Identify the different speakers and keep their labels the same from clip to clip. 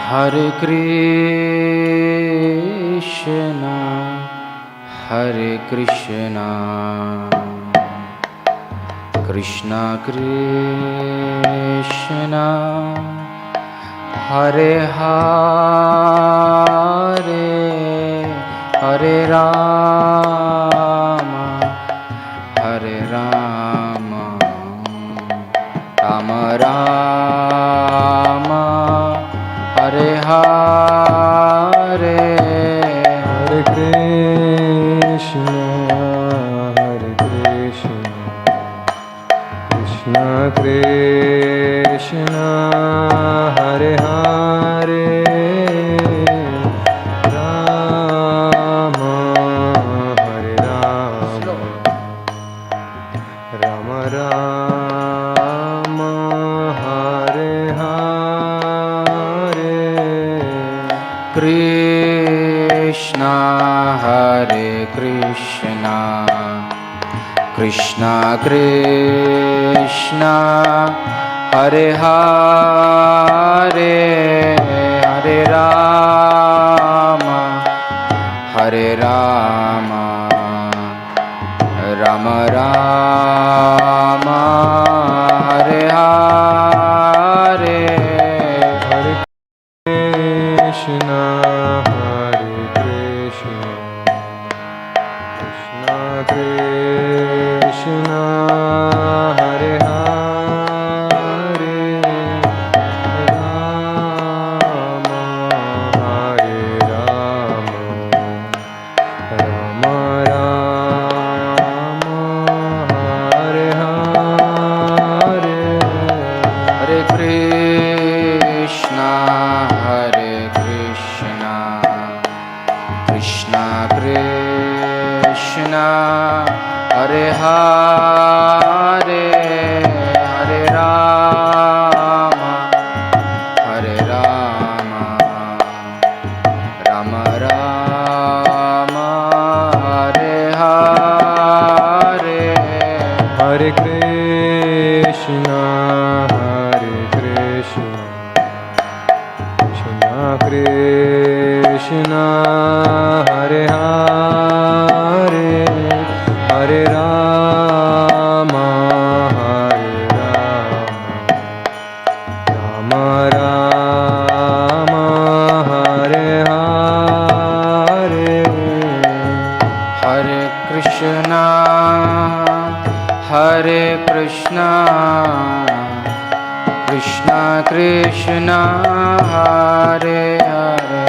Speaker 1: Hare Krishna, Hare Krishna, Krishna Krishna, Hare Hare, Hare Rama, Hare Rama, Rama Rama, Hare Hare,
Speaker 2: Hare Krishna, Hare Krishna, Krishna Krishna, Hare Hare, Rama Hare Rama, Rama Rama, Hare Hare.
Speaker 1: Krishna Hare Krishna, Krishna Krishna, Hare Hare, Hare Rama, Hare Rama, Rama Rama, Hare Hare.
Speaker 2: Hare Krishna, Hare Krishna, Krishna Krishna, Hare Hare, Rama Hare Rama, Rama Rama, Hare Hare.
Speaker 1: Hare Krishna, Hare Krishna, Krishna Krishna, Hare Hare, Hare Rama, Hare Rama, Rama Rama, Hare Hare.
Speaker 2: Hare Krishna, Hare Krishna, Krishna Krishna, Hare Hare,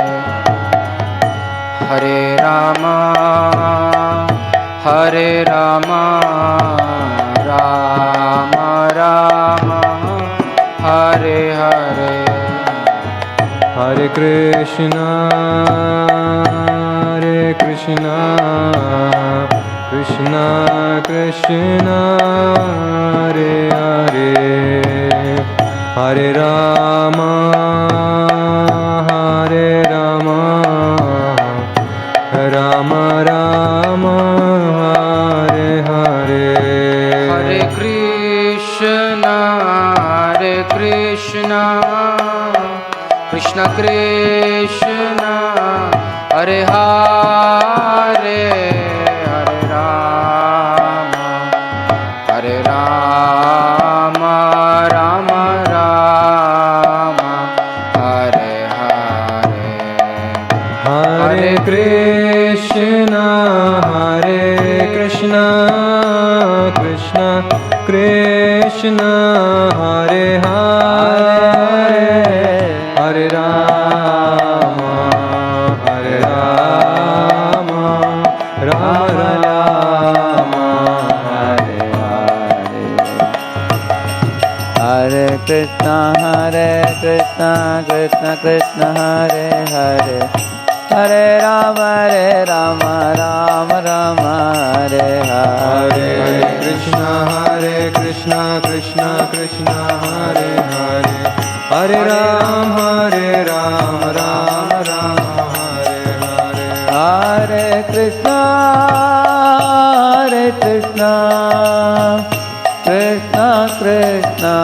Speaker 2: Hare Rama, Hare Rama, Rama Rama, Hare Hare.
Speaker 1: Hare Krishna, Hare Krishna, Krishna Krishna, Hare Hare, Hare Rama, Hare Rama, Rama Rama, Hare Hare.
Speaker 2: Hare Krishna, Hare Krishna, Krishna Krishna, Hare Hare, Hare Rama, Hare Rama, Rama Rama, Hare Hare.
Speaker 1: Hare Krishna, Hare Krishna, Krishna Krishna, Hare Hare, Hare Rama, Hare Rama, Rama Rama, Hare Hare.
Speaker 2: Hare Krishna, Hare Krishna, Krishna Krishna, Hare Hare, Hare Rama, Hare Rama, Rama Rama, Hare Hare.
Speaker 3: Hare Krishna, Krishna Krishna, Hare Hare, Hare Rama, Rama Rama, Hare Hare.
Speaker 2: Hare Krishna, Krishna Krishna, Hare Hare, Hare Rama, Rama Rama, Hare Hare.
Speaker 3: Hare Krishna, Krishna Krishna,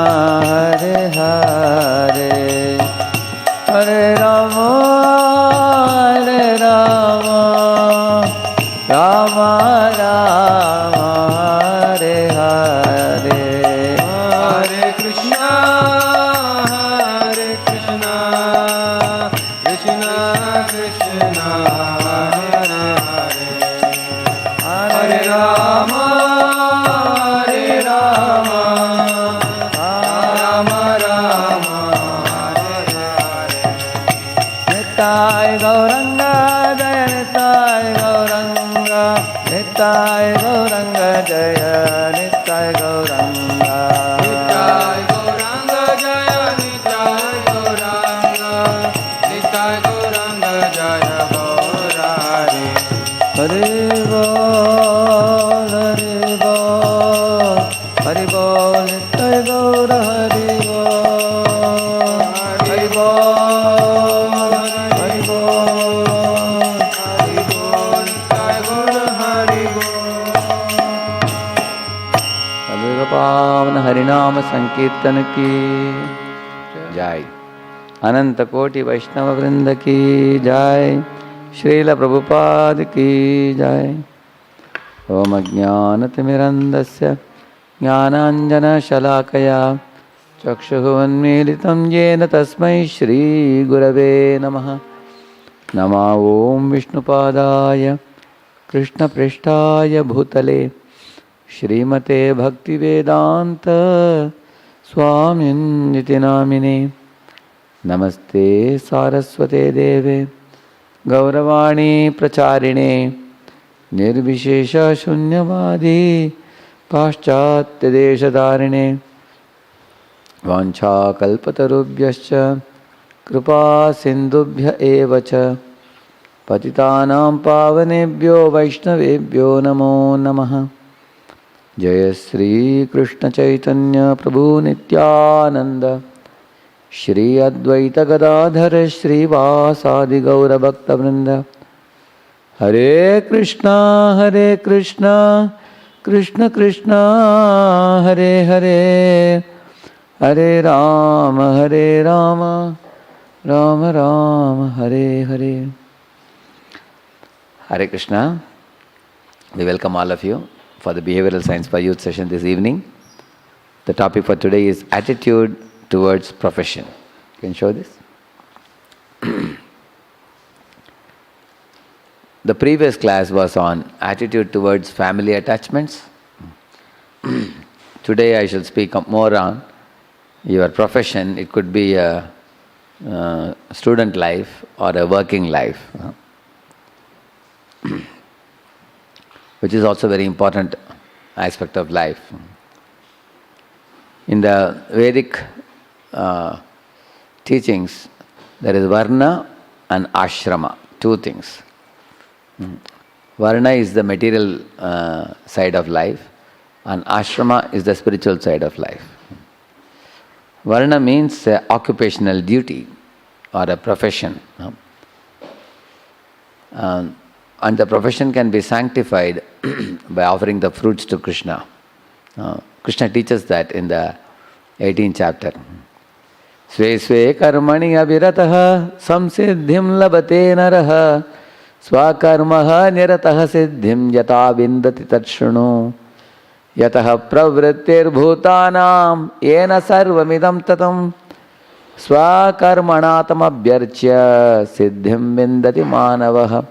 Speaker 3: Hare Hare, Hare Rama, Rama Rama, Hare Hare.
Speaker 2: Hare Krishna, Krishna Krishna, Hare Hare, Hare Rama, Rama Rama, Hare Hare.
Speaker 3: Nittai Gauranga, Jaya Nittai Gauranga, Nittai Gauranga, Jaya Nittai Gauranga.
Speaker 1: Nittai Gauranga Jaya Nittai Gauranga, Nittai Gauranga Jaya Gaurari.
Speaker 3: Hare Bol, Hare Bol, Hare Bol, Nittai Gaur, Hare Bol, Hare Bol, Hare Bol,
Speaker 1: Hari Bol, Nittai Gaur Hari Bol.
Speaker 3: सर्व पावन हरिनाम संकीर्तन की जय। अनंत कोटि वैष्णव वृंद की जय। श्रील प्रभुपाद की जय। ओम अज्ञानतिमिरन्धस्य ज्ञानाञ्जनशलाकया चक्षुरुन्मीलितं येन तस्मै श्रीगुरवे नमः। नमो ॐ विष्णुपादाय कृष्णपृष्ठाय भूतले श्रीमते भक्तिवेदान्त स्वामिनिति नामिने। नमस्ते सारस्वते देवे गौरवाणी प्रचारिणे निर्विशेषशून्यवादी पाश्चात्यदेशधारिणे। वाञ्छाकल्पतरुभ्यश्च कृपा सिन्धुभ्य एव च पतितानां पावनेभ्यो वैष्णवेभ्यो नमो नमः। जय श्री कृष्ण चैतन्य प्रभु नित्यानंद श्री अद्वैत गदाधर श्रीवासादि गौरभक्तवृंद। हरे कृष्णा कृष्ण कृष्णा हरे हरे, हरे Ram Ram Ram Hare Hare. Hare Krishna. We welcome all of you for the Behavioral Science for Youth session this evening. The topic for today is attitude towards profession. Can you show this? The previous class was on attitude towards family attachments. Today I shall speak more on your profession. It could be a student life or a working life, which is also a very important aspect of life. In the Vedic teachings, there is Varna and Ashrama, two things. Varna is the material side of life, and Ashrama is the spiritual side of life. Varna means occupational duty or a profession. And the profession can be sanctified by offering the fruits to Krishna. Krishna teaches that in the 18th chapter. Sve sve karmani abhiratah samsiddhim labate naraha swakarmaha nirataha siddhim yata vindati tatshunu yataha pravrittir bhutanam yena sarvamidam tatam swakarmanatam abhyarchya siddhim vindati manavaha.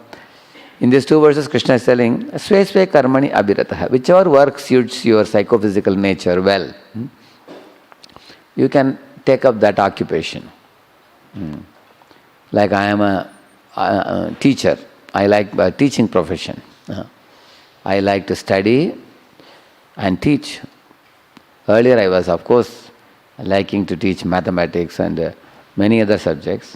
Speaker 3: In these two verses, Krishna is telling, Sve Sve Karmani Abhiratah. Whichever work suits your psychophysical nature well, you can take up that occupation. Like I am a teacher. I like a teaching profession. I like to study and teach. Earlier I was, of course, liking to teach mathematics and many other subjects.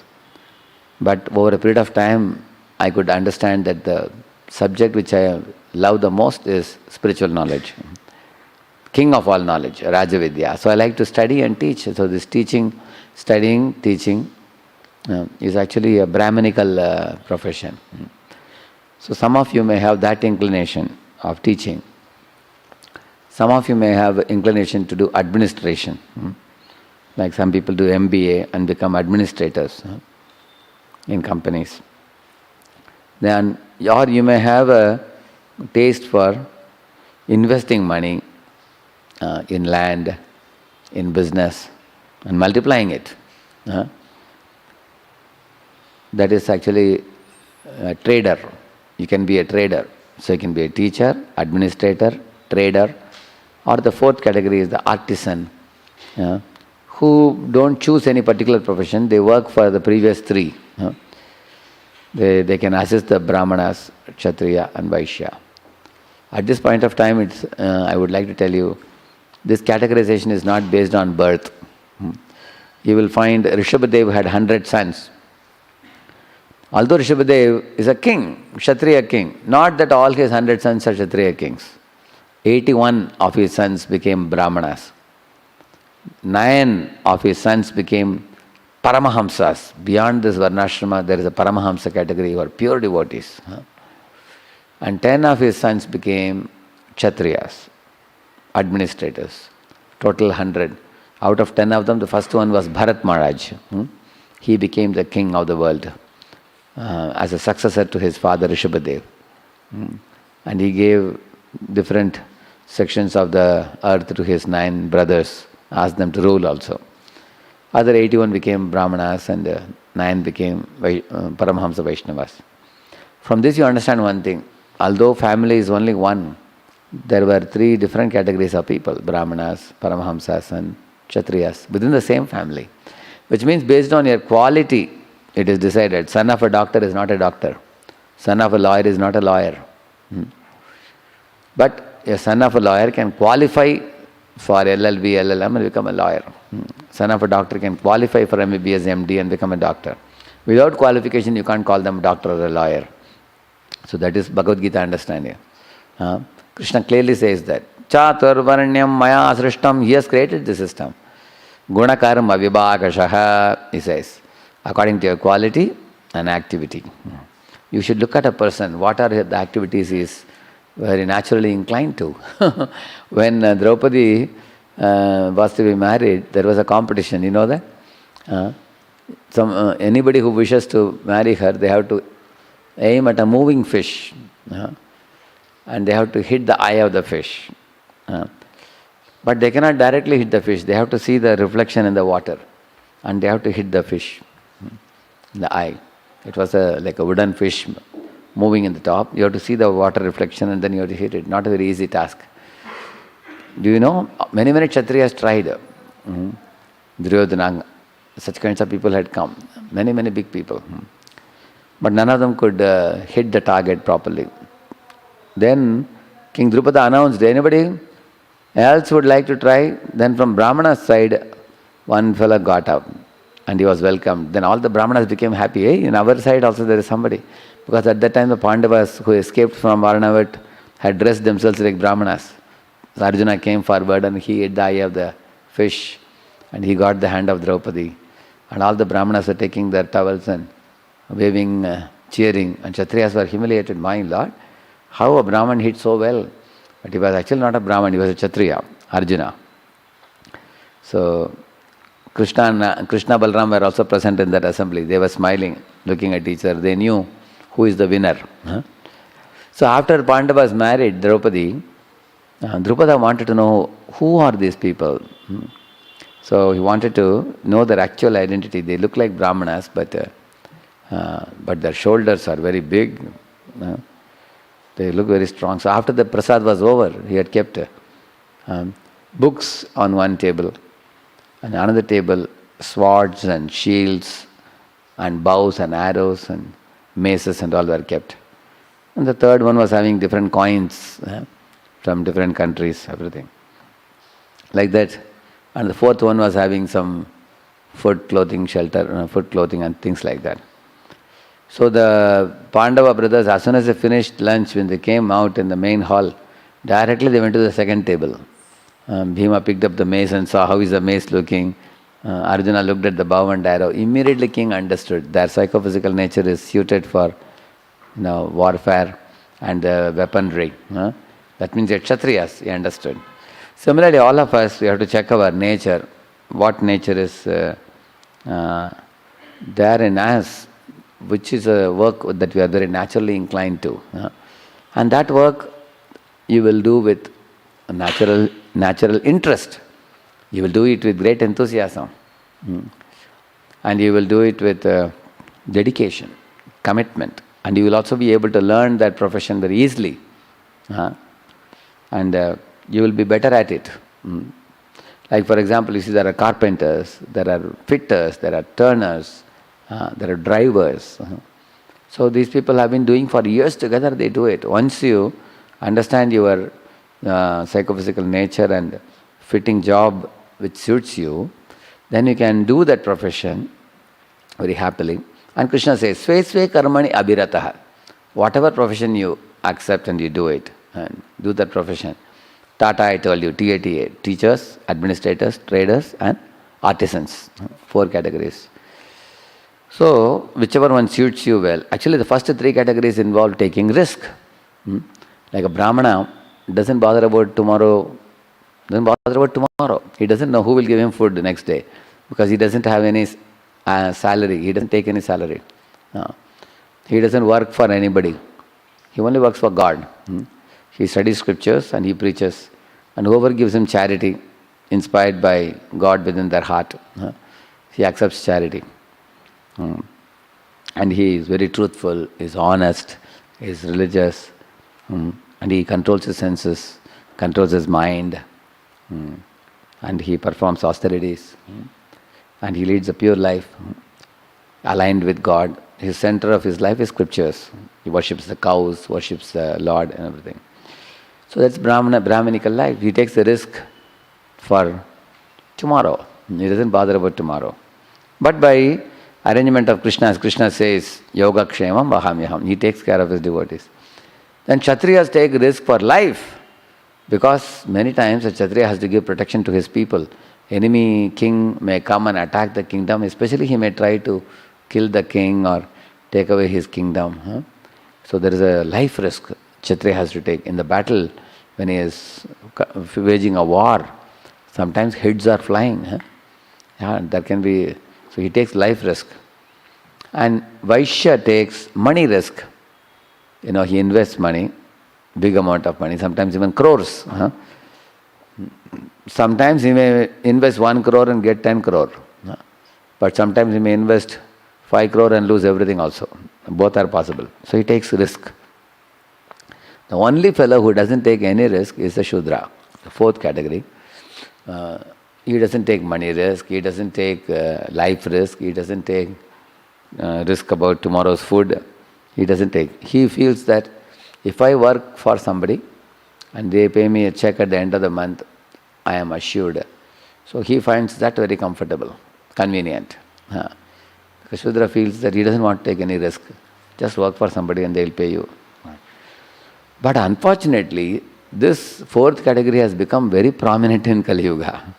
Speaker 3: But over a period of time, I could understand that the subject which I love the most is spiritual knowledge. King of all knowledge, Rajavidya. So I like to study and teach. So this teaching, studying, teaching is actually a Brahminical profession. So some of you may have that inclination of teaching. Some of you may have inclination to do administration. Like some people do MBA and become administrators. in companies. Then, or you may have a taste for investing money in land, in business, and multiplying it. That is actually a trader. You can be a trader. So you can be a teacher, administrator, trader, or the fourth category is the artisan, who don't choose any particular profession. They work for the previous three. They can assist the Brahmanas, Kshatriya and Vaishya. At this point of time, I would like to tell you, this categorization is not based on birth. You will find Rishabhadev had 100 sons. Although Rishabhadev is a king, Kshatriya king, not that all his 100 sons are Kshatriya kings. 81 of his sons became Brahmanas. 9 of his sons became Paramahamsas. Beyond this Varnashrama, there is a Paramahamsa category who are pure devotees. And 10 of his sons became Kshatriyas, administrators. Total 100. Out of 10 of them, the first one was Bharat Maharaj. He became the king of the world as a successor to his father Rishabhadev. And he gave different sections of the earth to his 9 brothers, asked them to rule also. Other 81 became Brahmanas and 9 became Paramahamsa Vaishnavas. From this you understand one thing. Although family is only one, there were 3 different categories of people, Brahmanas, Paramahamsas and Kshatriyas, within the same family. Which means based on your quality, it is decided. Son of a doctor is not a doctor. Son of a lawyer is not a lawyer. But a son of a lawyer can qualify for LLB, LLM and become a lawyer. Son of a doctor can qualify for MBBS, MD and become a doctor. Without qualification, you can't call them a doctor or a lawyer. So that is Bhagavad Gita understanding. Krishna clearly says that. Chatur varanyam maya srishtam. He has created the system. Gunakaram avibhakashaha, he says. According to your quality and activity. You should look at a person. What are the activities he is very naturally inclined to. When Draupadi was to be married, there was a competition, you know that? Anybody who wishes to marry her, they have to aim at a moving fish. And they have to hit the eye of the fish. But they cannot directly hit the fish. They have to see the reflection in the water. And they have to hit the fish in the eye. It was like a wooden fish moving in the top. You have to see the water reflection and then you have to hit it. Not a very easy task. Do you know? Many Kshatriyas tried. Duryodhana, such kinds of people had come. Many big people. But none of them could hit the target properly. Then King Drupada announced, anybody else would like to try? Then from Brahmana's side, one fellow got up and he was welcomed. Then all the Brahmanas became happy. Hey, in our side also there is somebody. Because at that time the Pandavas who escaped from Varanavat had dressed themselves like Brahmanas. So Arjuna came forward and he hit the eye of the fish and he got the hand of Draupadi. And all the Brahmanas were taking their towels and waving, cheering. And Kshatriyas were humiliated. My Lord, how a Brahman hit so well? But he was actually not a Brahman, he was a Kshatriya, Arjuna. So Krishna Balram were also present in that assembly. They were smiling, looking at each other. They knew who is the winner. So after Pandavas married Draupadi, Drupada wanted to know who are these people. So he wanted to know their actual identity. They look like Brahmanas, but their shoulders are very big. They look very strong. So after the prasad was over, he had kept books on one table, and another table, swords and shields and bows and arrows and maces and all were kept. And the third one was having different coins from different countries, everything. Like that. And the fourth one was having some food, clothing, shelter, food, clothing and things like that. So the Pandava brothers, as soon as they finished lunch, when they came out in the main hall, directly they went to the second table. Bhima picked up the mace and saw how is the mace looking. Arjuna looked at the bow and arrow. Immediately king understood their psychophysical nature is suited for warfare and weaponry. That means they're Kshatriyas, he understood. Similarly, all of us, we have to check our nature. What nature is there in us. which is a work that we are very naturally inclined to. And that work you will do with a natural interest. You will do it with great enthusiasm. And you will do it with dedication, commitment. And you will also be able to learn that profession very easily. And you will be better at it. Like for example, you see there are carpenters, there are fitters, there are turners, there are drivers. So these people have been doing for years together, they do it. Once you understand your psychophysical nature and fitting job which suits you, then you can do that profession very happily. And Krishna says, Sve Sve Karmani Abhirataha. Whatever profession you accept and you do it, and do that profession. Tata, I told you, TATA, teachers, administrators, traders and artisans, 4 categories. So, whichever one suits you well. Actually, the first 3 categories involve taking risk. Like a Brahmana doesn't bother about tomorrow. He doesn't know who will give him food the next day because he doesn't have any salary. He doesn't take any salary. He doesn't work for anybody. He only works for God. He studies scriptures and he preaches. And whoever gives him charity, inspired by God within their heart, he accepts charity. And he is very truthful, is honest, is religious, and he controls his senses, controls his mind, and he performs austerities, and he leads a pure life, aligned with God. His center of his life is scriptures. He worships the cows, worships the Lord and everything. So that's Brahminical life. He takes a risk for tomorrow. He doesn't bother about tomorrow. But by arrangement of Krishna, as Krishna says, Yoga Kshemam Vahamyaham, he takes care of his devotees. Then Kshatriyas take risk for life, because many times a Kshatriya has to give protection to his people. Enemy king may come and attack the kingdom, especially he may try to kill the king or take away his kingdom. So there is a life risk Kshatriya has to take. In the battle, when he is waging a war, sometimes heads are flying. There can be, so he takes life risk. And Vaishya takes money risk. He invests money, big amount of money, sometimes even crores. Sometimes he may invest 1 crore and get 10 crore. But sometimes he may invest 5 crore and lose everything also. Both are possible. So he takes risk. The only fellow who doesn't take any risk is the Shudra, the 4th category. He doesn't take money risk, he doesn't take life risk, he doesn't take risk about tomorrow's food. He doesn't take. He feels that if I work for somebody and they pay me a check at the end of the month, I am assured. So he finds that very comfortable, convenient. Because Shudra feels that he doesn't want to take any risk. Just work for somebody and they will pay you. But unfortunately, this 4th category has become very prominent in Kali Yuga.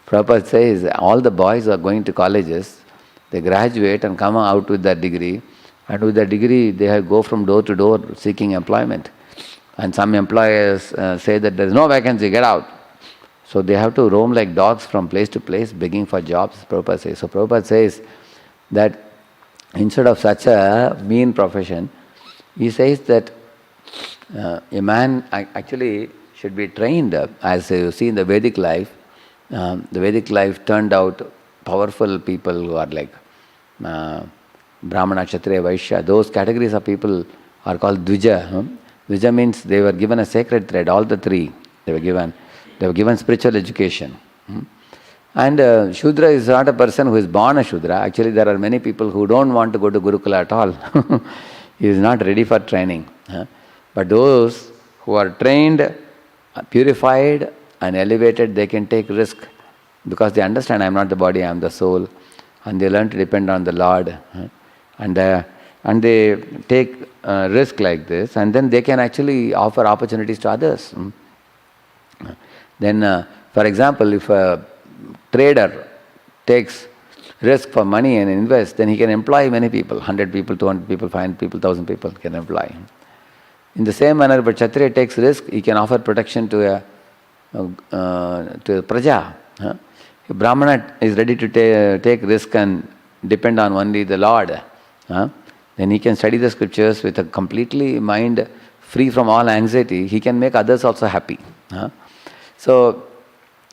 Speaker 3: Prabhupada says all the boys who are going to colleges, they graduate and come out with that degree, and with that degree they go from door to door seeking employment. And some employers say that there is no vacancy, get out. So they have to roam like dogs from place to place begging for jobs, Prabhupada says. So Prabhupada says that instead of such a mean profession, he says that a man actually should be trained. As you see in the Vedic life, the Vedic life turned out powerful people who are like Brahmana, Kshatriya, Vaishya. Those categories of people are called Dvija. Dvija means they were given a sacred thread, all the 3. They were given spiritual education. And Shudra is not a person who is born a Shudra. Actually, there are many people who don't want to go to Gurukula at all. He is not ready for training. But those who are trained, purified and elevated, they can take risk because they understand I am not the body, I am the soul, and they learn to depend on the Lord. And they take risk like this, and then they can actually offer opportunities to others. Then, for example, if a trader takes risk for money and invests, then he can employ many people, 100 people, 200 people, 500 people, 1,000 people can employ. In the same manner, if a Kshatriya takes risk, he can offer protection to a praja. If Brahmana is ready to take risk and depend on only the Lord, then he can study the scriptures with a completely mind free from all anxiety. He can make others also happy. So,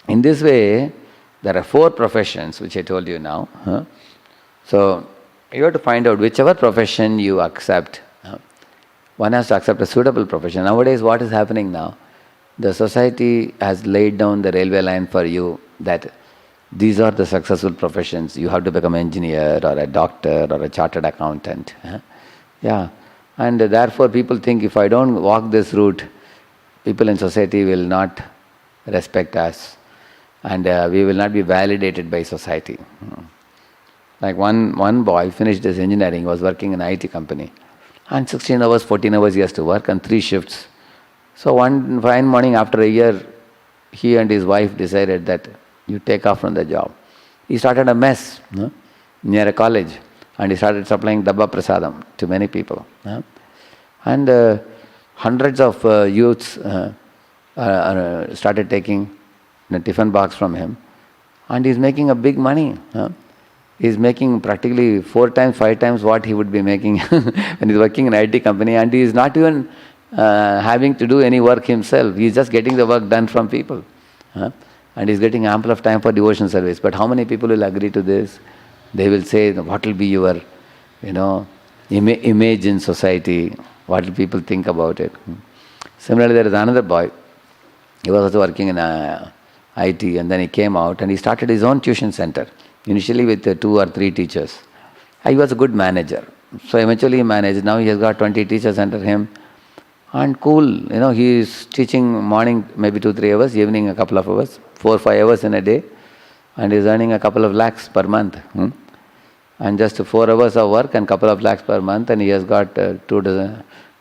Speaker 3: in this way, there are 4 professions which I told you now. So, you have to find out whichever profession you accept. One has to accept a suitable profession. Nowadays, what is happening now? The society has laid down the railway line for you that these are the successful professions. You have to become an engineer or a doctor or a chartered accountant. Yeah. And therefore, people think if I don't walk this route, people in society will not respect us and we will not be validated by society. Like one boy finished his engineering, was working in an IT company. And 16 hours, 14 hours he has to work and 3 shifts. So one fine morning after a year, he and his wife decided that you take off from the job. He started a mess near a college and he started supplying dabba prasadam to many people. And hundreds of youths started taking a tiffin box from him and he's making a big money. He's making practically 4 times, 5 times what he would be making when he's working in an IT company, and he's not even having to do any work himself. He's just getting the work done from people. And he's getting ample of time for devotion service. But how many people will agree to this? They will say, what will be your, image in society? What will people think about it? Similarly, there is another boy. He was also working in IT, and then he came out and he started his own tuition center. Initially with 2 or 3 teachers. He was a good manager. So eventually he managed. Now he has got 20 teachers under him. And cool, he is teaching morning maybe 2-3 hours, evening a couple of hours, 4-5 hours in a day. And he is earning a couple of lakhs per month. And just 4 hours of work and couple of lakhs per month, and he has got 2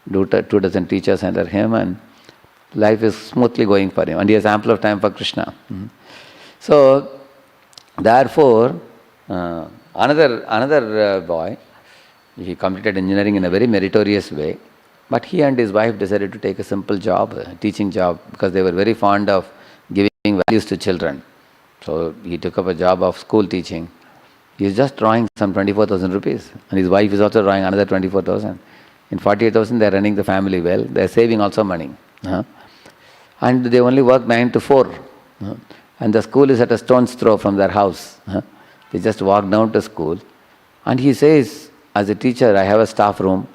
Speaker 3: dozen teachers under him, and life is smoothly going for him. And he has ample of time for Krishna. So, therefore, another boy, he completed engineering in a very meritorious way, but he and his wife decided to take a simple job, a teaching job, because they were very fond of giving values to children. So he took up a job of school teaching. He is just drawing some 24,000 rupees, and his wife is also drawing another 24,000. In 48,000, they are running the family well. They are saving also money. And they only work 9 to 4. And the school is at a stone's throw from their house. They just walk down to school. And he says, as a teacher, I have a staff room.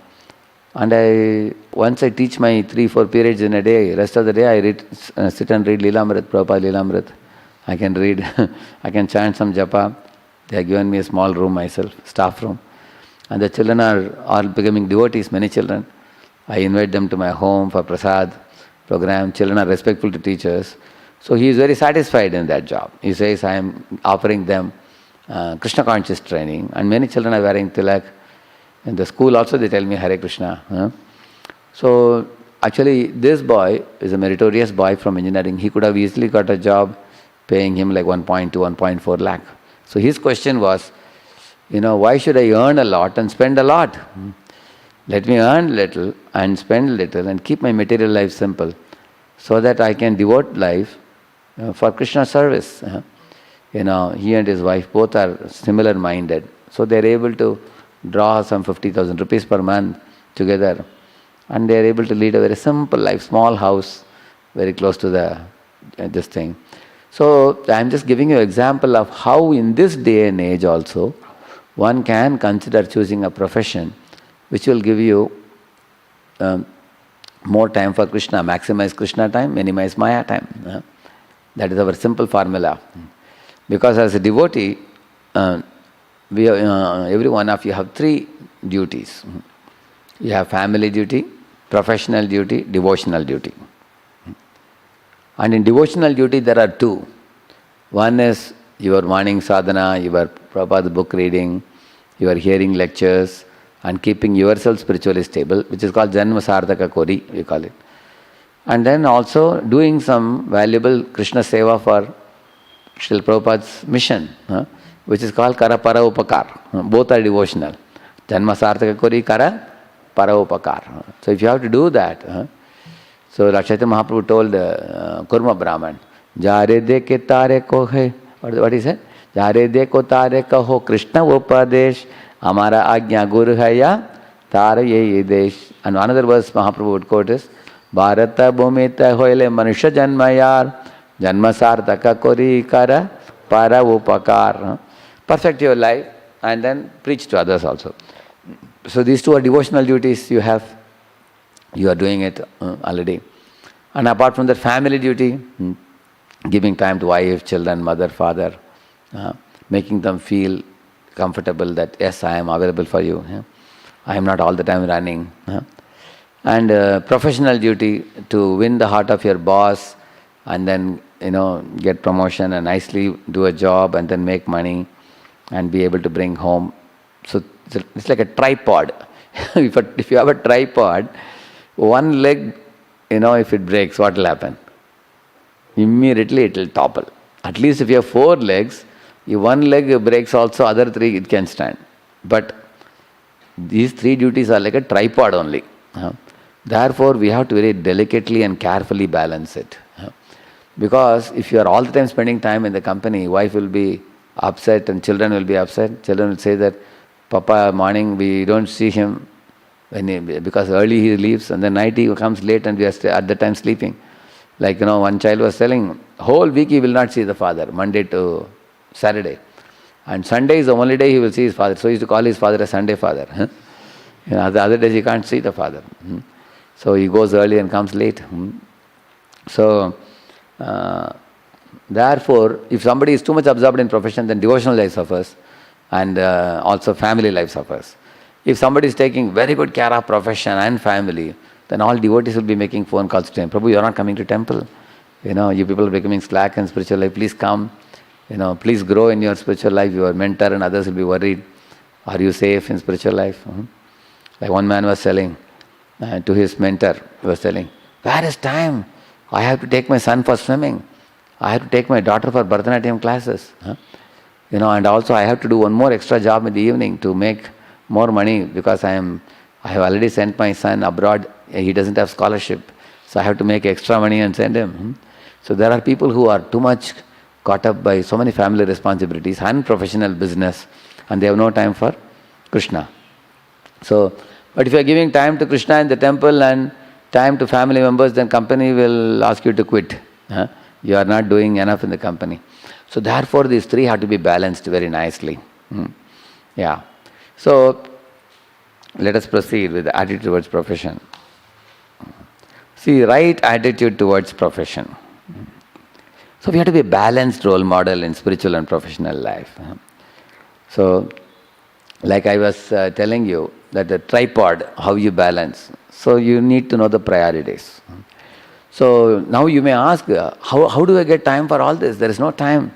Speaker 3: And once I teach my 3-4 periods in a day, rest of the day I sit and read Lilamrit, Prabhupada Lilamrit. I can read, I can chant some japa. They have given me a small room myself, staff room. And the children are all becoming devotees, many children. I invite them to my home for prasad program. Children are respectful to teachers. So he is very satisfied in that job. He says, I am offering them Krishna conscious training, and many children are wearing tilak. In the school also they tell me Hare Krishna. So actually this boy is a meritorious boy from engineering. He could have easily got a job paying him like 1.2, 1.4 lakh. So his question was, why should I earn a lot and spend a lot? Let me earn little and spend little and keep my material life simple, so that I can devote life for Krishna service. He and his wife both are similar minded. So they are able to draw some 50,000 rupees per month together, and they are able to lead a very simple life, small house, very close to this thing. So I am just giving you an example of how in this day and age also one can consider choosing a profession which will give you more time for Krishna, maximize Krishna time, minimize Maya time. That is our simple formula. Because as a devotee, every one of you have 3 duties. You have family duty, professional duty, devotional duty. And in devotional duty there are 2. One is your morning sadhana, your Prabhupada book reading, your hearing lectures, and keeping yourself spiritually stable, which is called Janma Sardhaka Kori, we call it. And then also doing some valuable Krishna Seva for Srila Prabhupada's mission, which is called Kara Para Upakar. Both are devotional. Janma Sardhaka Kori, Kara Para Upakar. So if you have to do that, so Chaitanya Mahaprabhu told Kurma Brahman, Jare deke tare ko hai. What he said? Jare deko tare kaho Krishna upadesh Hamara Agnya Guru Haya Tara Ye Desh. And another verse Mahaprabhu would quote is Bharata Bhumita Hoile Manusha Janmayar Janma Sartaka Kori Kara Para Upakar. Perfect your life and then preach to others also. So these two are devotional duties you have. You are doing it already. And apart from that, family duty, giving time to wife, children, mother, father, making them feel comfortable that yes, I am available for you. I am not all the time running. And professional duty to win the heart of your boss and then get promotion and nicely do a job and then make money and be able to bring home. So it's like a tripod. If you have a tripod, one leg, if it breaks, what will happen? Immediately it will topple. At least if you have 4 legs, if one leg breaks also, other 3 it can stand. But these 3 duties are like a tripod only. Therefore, we have to very delicately and carefully balance it. Because if you are all the time spending time in the company, wife will be upset and children will be upset. Children will say that, Papa, morning we don't see him because early he leaves and then night he comes late and we are at the time sleeping. Like, one child was telling, whole week he will not see the father, Monday to Saturday. And Sunday is the only day he will see his father. So he used to call his father a Sunday father. The other days he can't see the father. So he goes early and comes late. So, therefore, if somebody is too much absorbed in profession, then devotional life suffers and also family life suffers. If somebody is taking very good care of profession and family, then all devotees will be making phone calls to him. Prabhu, you are not coming to temple. You people are becoming slack in spiritual life. Please come. Please grow in your spiritual life. Your mentor and others will be worried. Are you safe in spiritual life? Like one man was telling to his mentor, he was telling, where is time? I have to take my son for swimming. I have to take my daughter for Bharatanatyam classes. And also I have to do one more extra job in the evening to make more money because I have already sent my son abroad. He doesn't have scholarship. So I have to make extra money and send him. So there are people who are too much caught up by so many family responsibilities and professional business and they have no time for Krishna. So, but if you are giving time to Krishna in the temple and time to family members, then company will ask you to quit. You are not doing enough in the company. So therefore these 3 have to be balanced very nicely. Yeah. So let us proceed with the attitude towards profession. See, right attitude towards profession. So we have to be a balanced role model in spiritual and professional life. So, like I was telling you, that the tripod, how you balance. So you need to know the priorities. So now you may ask, how do I get time for all this? There is no time.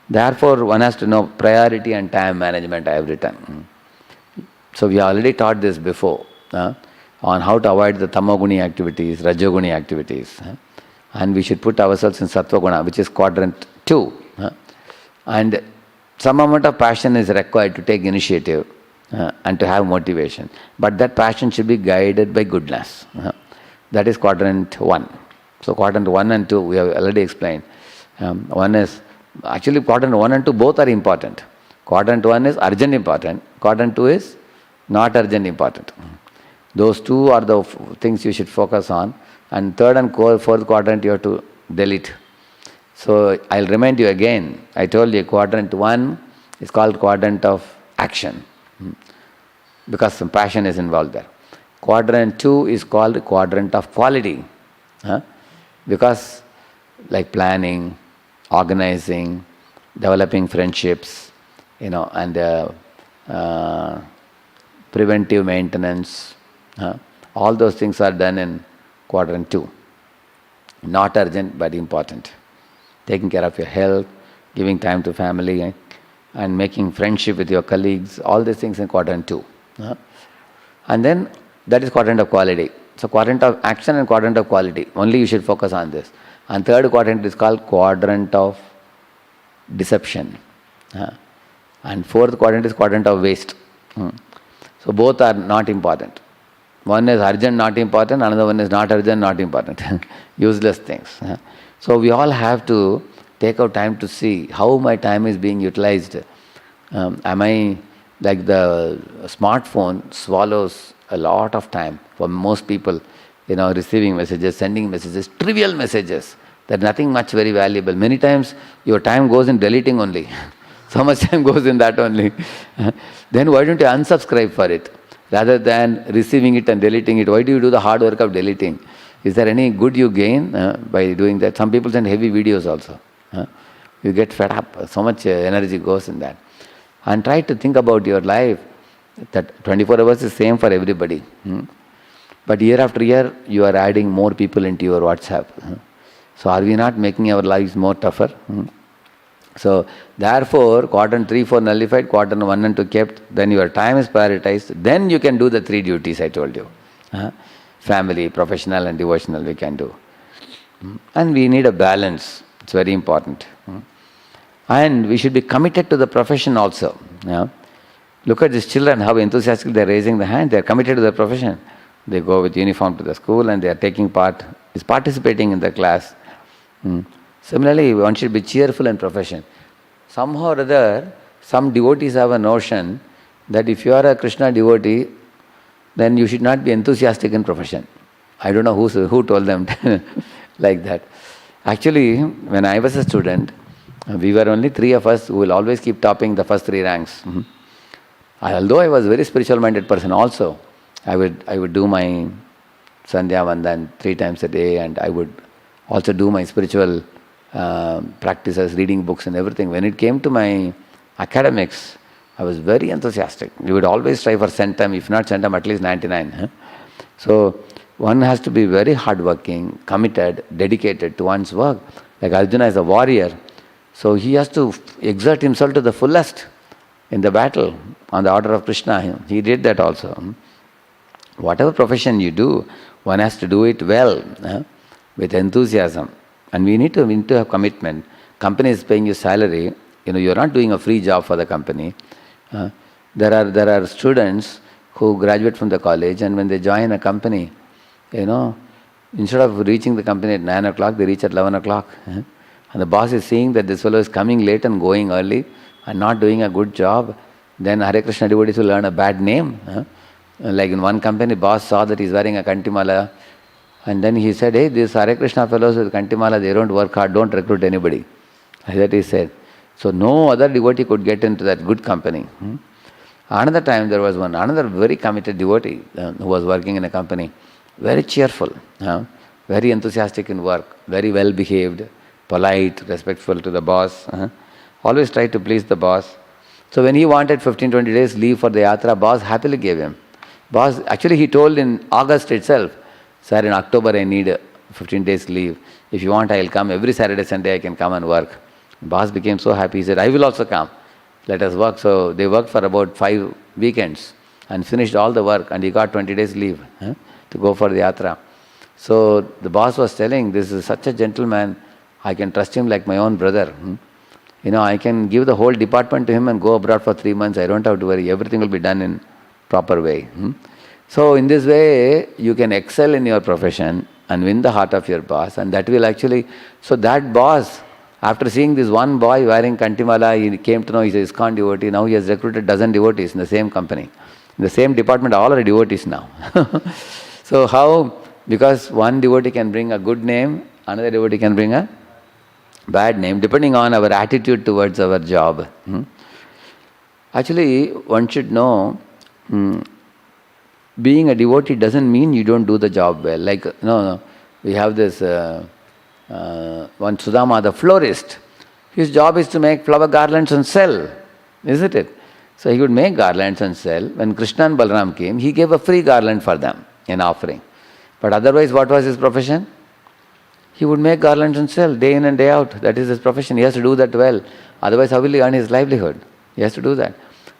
Speaker 3: Therefore, one has to know priority and time management every time. So we already taught this before on how to avoid the tamoguni activities, rajoguni activities. And we should put ourselves in sattva guna, which is quadrant 2. And some amount of passion is required to take initiative and to have motivation. But that passion should be guided by goodness. That is quadrant 1. So quadrant 1 and 2 we have already explained. One is, actually quadrant 1 and 2 both are important. Quadrant 1 is urgent important. Quadrant 2 is not urgent important. Those 2 are the things you should focus on. And third and fourth quadrant you have to delete. So I'll remind you again. I told you quadrant 1 is called quadrant of action because some passion is involved there. Quadrant 2 is called quadrant of quality because like planning, organizing, developing friendships, and preventive maintenance. All those things are done in quadrant 2. Not urgent but important. Taking care of your health, giving time to family, and making friendship with your colleagues, all these things in quadrant 2. And then that is quadrant of quality. So quadrant of action and quadrant of quality. Only you should focus on this. And third quadrant is called quadrant of deception. And fourth quadrant is quadrant of waste. So both are not important. One is urgent, not important. Another one is not urgent, not important. Useless things. So we all have to take our time to see how my time is being utilized. Am I Like the smartphone swallows a lot of time for most people, receiving messages, sending messages, trivial messages. There's nothing much very valuable. Many times your time goes in deleting only. So much time goes in that only. Then why don't you unsubscribe for it? Rather than receiving it and deleting it, why do you do the hard work of deleting? Is there any good you gain by doing that? Some people send heavy videos also. You get fed up. So much energy goes in that. And try to think about your life. That 24 hours is same for everybody. But year after year, you are adding more people into your WhatsApp. So are we not making our lives more tougher? So therefore, quadrant 3, 4 nullified, quadrant 1 and 2 kept, then your time is prioritized. Then you can do the 3 duties I told you. Family, professional and devotional we can do. And we need a balance. It's very important. And we should be committed to the profession also. Look at these children, how enthusiastically they are raising the hand. They are committed to the profession. They go with uniform to the school and they are taking part, is participating in the class. Similarly, one should be cheerful in profession. Somehow or other, some devotees have a notion that if you are a Krishna devotee, then you should not be enthusiastic in profession. I don't know who told them like that. Actually, when I was a student, we were only 3 of us who will always keep topping the first 3 ranks. Although I was a very spiritual-minded person also, I would do my Sandhya Vandan 3 times a day, and I would also do my spiritual practices, reading books and everything. When it came to my academics, I was very enthusiastic. We would always try for centum, if not centum, at least 99. So one has to be very hardworking, committed, dedicated to one's work. Like Arjuna is a warrior, so he has to exert himself to the fullest in the battle on the order of Krishna. He did that also. Whatever profession you do, one has to do it well, with enthusiasm. And we need to have commitment. Company is paying you salary. You're not doing a free job for the company. There are students who graduate from the college, and when they join a company, instead of reaching the company at 9 o'clock, they reach at 11 o'clock. And the boss is seeing that this fellow is coming late and going early and not doing a good job. Then Hare Krishna devotees will earn a bad name. Like in one company, boss saw that he's wearing a Kantimala, and then he said, hey, these Hare Krishna fellows with Kantimala, they don't work hard, don't recruit anybody. Like that he said. So no other devotee could get into that good company. Another time there was another very committed devotee who was working in a company, very cheerful, very enthusiastic in work, very well behaved, polite, respectful to the boss, always tried to please the boss. So when he wanted 15-20 days leave for the yatra, boss happily gave him. Boss, actually he told in August itself, sir, in October I need 15 days leave. If you want, I will come. Every Saturday, Sunday I can come and work. Boss became so happy. He said, I will also come. Let us work. So they worked for about 5 weekends and finished all the work, and he got 20 days leave to go for the yatra. So the boss was telling, this is such a gentleman, I can trust him like my own brother. I can give the whole department to him and go abroad for 3 months. I don't have to worry. Everything will be done in proper way. So in this way, you can excel in your profession and win the heart of your boss, and that will actually, so that boss, after seeing this one boy wearing Kantimala, he came to know he's an ISKCON devotee. Now he has recruited dozen devotees in the same company. In the same department, all are devotees now. So how? Because one devotee can bring a good name, another devotee can bring a bad name, depending on our attitude towards our job. Actually, one should know, being a devotee doesn't mean you don't do the job well. Like, we have this one Sudama, the florist. His job is to make flower garlands and sell, isn't it? So he would make garlands and sell. When Krishna and Balaram came, he gave a free garland for them in offering. But otherwise, what was his profession? He would make garlands and sell day in and day out. That is his profession. He has to do that well. Otherwise, how will he earn his livelihood? He has to do that.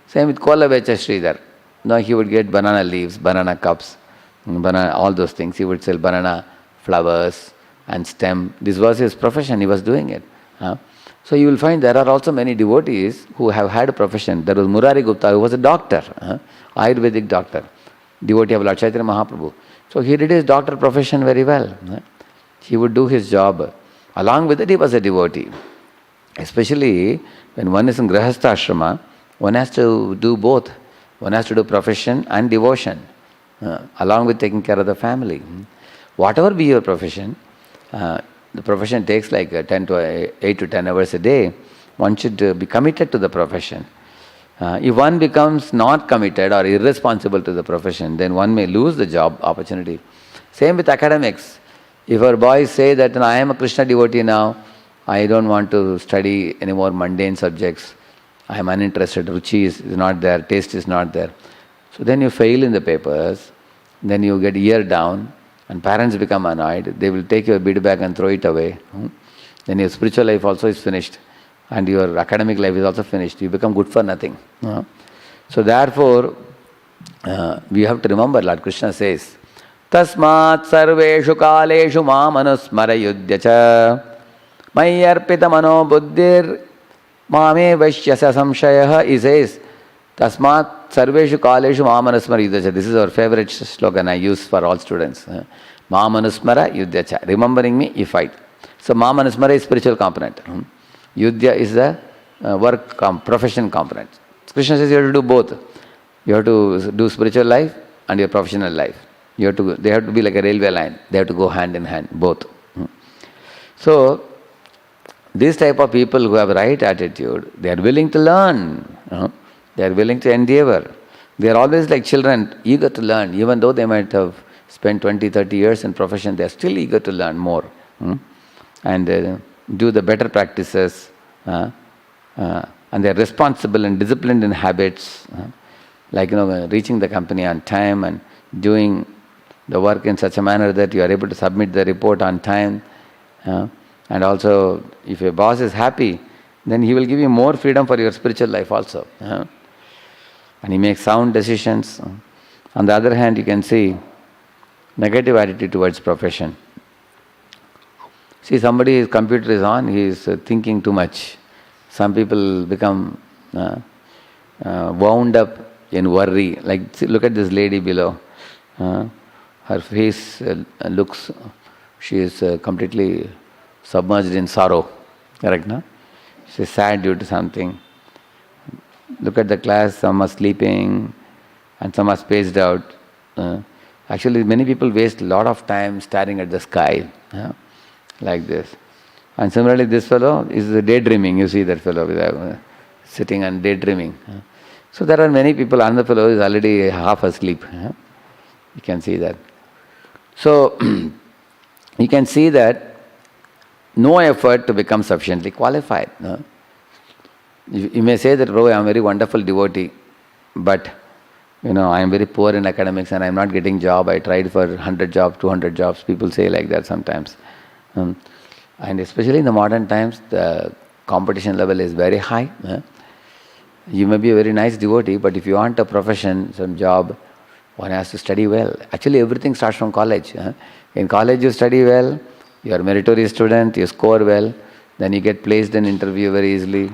Speaker 3: Same with Kola Vecha Sridhar. Now he would get banana leaves, banana cups, banana, all those things. He would sell banana flowers and stem. This was his profession. He was doing it. So you will find there are also many devotees who have had a profession. There was Murari Gupta, who was a doctor, Ayurvedic doctor, devotee of Lord Chaitanya Mahaprabhu. So he did his doctor profession very well. He would do his job. Along with it, he was a devotee. Especially when one is in Grahastha Ashrama, One has to do both. One has to do profession and devotion, along with taking care of the family. Whatever be your profession, the profession takes like 8 to 10 hours a day. One should be committed to the profession. If one becomes not committed or irresponsible to the profession, then one may lose the job opportunity. Same with academics. If our boys say that I am a Krishna devotee now, I don't want to study any more mundane subjects, I am uninterested, ruchi is not there, taste is not there. So then you fail in the papers, then you get year down, and parents become annoyed. They will take your bead bag and throw it away. Then your spiritual life also is finished, and your academic life is also finished. You become good for nothing. So therefore, we have to remember, Lord Krishna says, Tasmat sarveshu kaleshu mamanusmara yudhyacha Mayyarpita mano buddhir mame vaishyasa samshayah. He says, Tasmat sarveshu kaleshu mamanusmara yudhyacha. This is our favorite slogan I use for all students. Mamanusmara yudhyacha. Remembering me, you fight. So mamanusmara is spiritual component. Yudhya is the profession component. Krishna says you have to do both. You have to do spiritual life and your professional life. They have to be like a railway line. They have to go hand in hand, both. So, this type of people who have right attitude, they are willing to learn. They are willing to endeavor. They are always like children, eager to learn. Even though they might have spent 20, 30 years in profession, they are still eager to learn more. And do the better practices. And they are responsible and disciplined in habits. Like, reaching the company on time and doing the work in such a manner that you are able to submit the report on time. And also, if your boss is happy, then he will give you more freedom for your spiritual life also. And he makes sound decisions. On the other hand, you can see negative attitude towards profession. See, somebody's computer is on, he is thinking too much. Some people become wound up in worry. Like, look at this lady below. Her face looks, she is completely submerged in sorrow. Correct, no? She is sad due to something. Look at the class, some are sleeping and some are spaced out. Actually, many people waste a lot of time staring at the sky, like this. And similarly, this fellow is daydreaming. You see that fellow sitting and daydreaming. So there are many people, another fellow is already half asleep. You can see that. So, you can see that no effort to become sufficiently qualified. You may say that, I am a very wonderful devotee, but I am very poor in academics and I am not getting job. I tried for 100 jobs, 200 jobs. People say like that sometimes. And especially in the modern times, the competition level is very high. You may be a very nice devotee, but if you want a profession, some job, one has to study well. Actually, everything starts from college. In college, you study well, you are a meritorious student, you score well, then you get placed in interview very easily,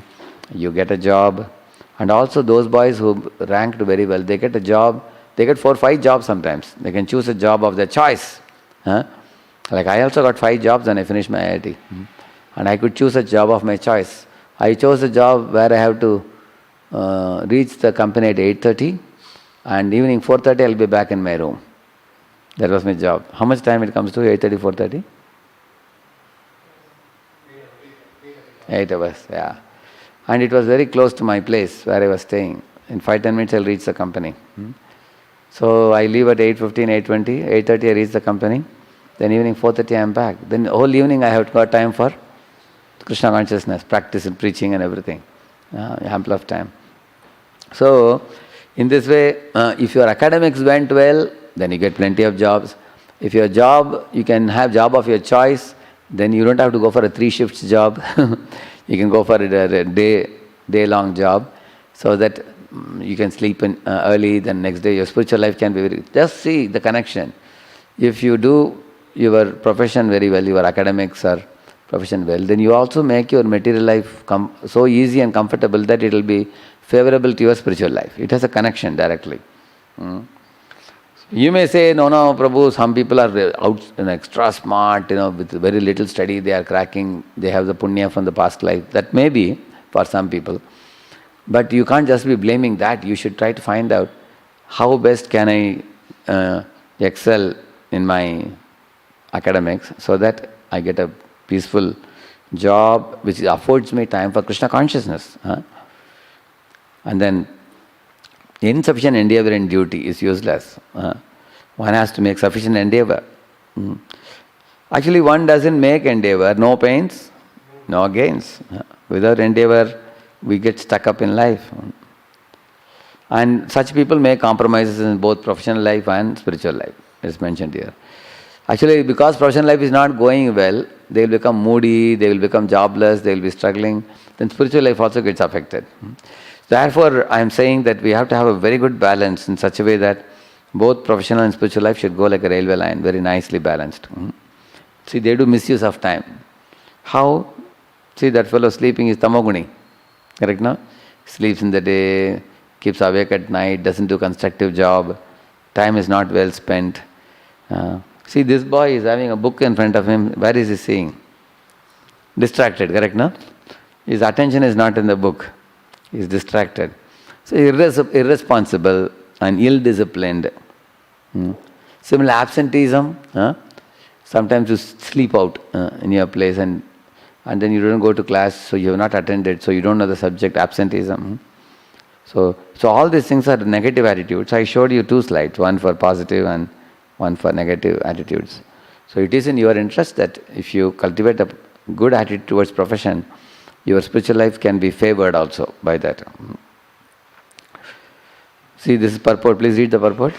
Speaker 3: you get a job. And also those boys who ranked very well, they get a job, they get 4 or 5 jobs sometimes. They can choose a job of their choice. Like I also got 5 jobs when I finished my IIT. And I could choose a job of my choice. I chose a job where I have to reach the company at 8:30 and evening 4:30 I'll be back in my room. That was my job. How much time it comes to? 8:30, 4:30? 8 hours, yeah. And it was very close to my place where I was staying. In 5-10 minutes I'll reach the company. So I leave at 8:15, 8:20, 8:30 I reach the company. Then evening 4:30 I am back. Then whole evening I have got time for Krishna consciousness, practice and preaching and everything. Ample of time. So, in this way, if your academics went well, then you get plenty of jobs. If your job, you can have job of your choice, then you don't have to go for a 3 shifts job. You can go for a day-long job, so that you can sleep in early, then next day your spiritual life can be very... Just see the connection. If you do your profession very well, your academics or profession well, then you also make your material life so easy and comfortable that it will be favorable to your spiritual life. It has a connection directly. You may say, no, Prabhu, some people are extra smart, with very little study, they are cracking, they have the punya from the past life. That may be for some people. But you can't just be blaming that. You should try to find out how best can I excel in my academics so that I get a peaceful job which affords me time for Krishna consciousness. And then insufficient endeavor in duty is useless. One has to make sufficient endeavor. Actually, one doesn't make endeavor, no pains, no gains. Without endeavor, we get stuck up in life. And such people make compromises in both professional life and spiritual life, as mentioned here. Actually, because professional life is not going well, they will become moody, they will become jobless, they will be struggling, then spiritual life also gets affected. Therefore, I am saying that we have to have a very good balance in such a way that both professional and spiritual life should go like a railway line, very nicely balanced. See, they do misuse of time. How? See, that fellow sleeping is tamoguni. Correct, no? Sleeps in the day, keeps awake at night, doesn't do constructive job, time is not well spent. See, this boy is having a book in front of him. Where is he seeing? Distracted, correct, no? His attention is not in the book. He is distracted. So, irresponsible and ill-disciplined. Similar absenteeism. Sometimes you sleep out in your place and then you don't go to class, so you have not attended, so you don't know the subject, absenteeism. So all these things are negative attitudes. I showed you 2 slides, one for positive and one for negative attitudes. So it is in your interest that if you cultivate a good attitude towards profession, your spiritual life can be favored also by that. See, this is purport. Please read the purport.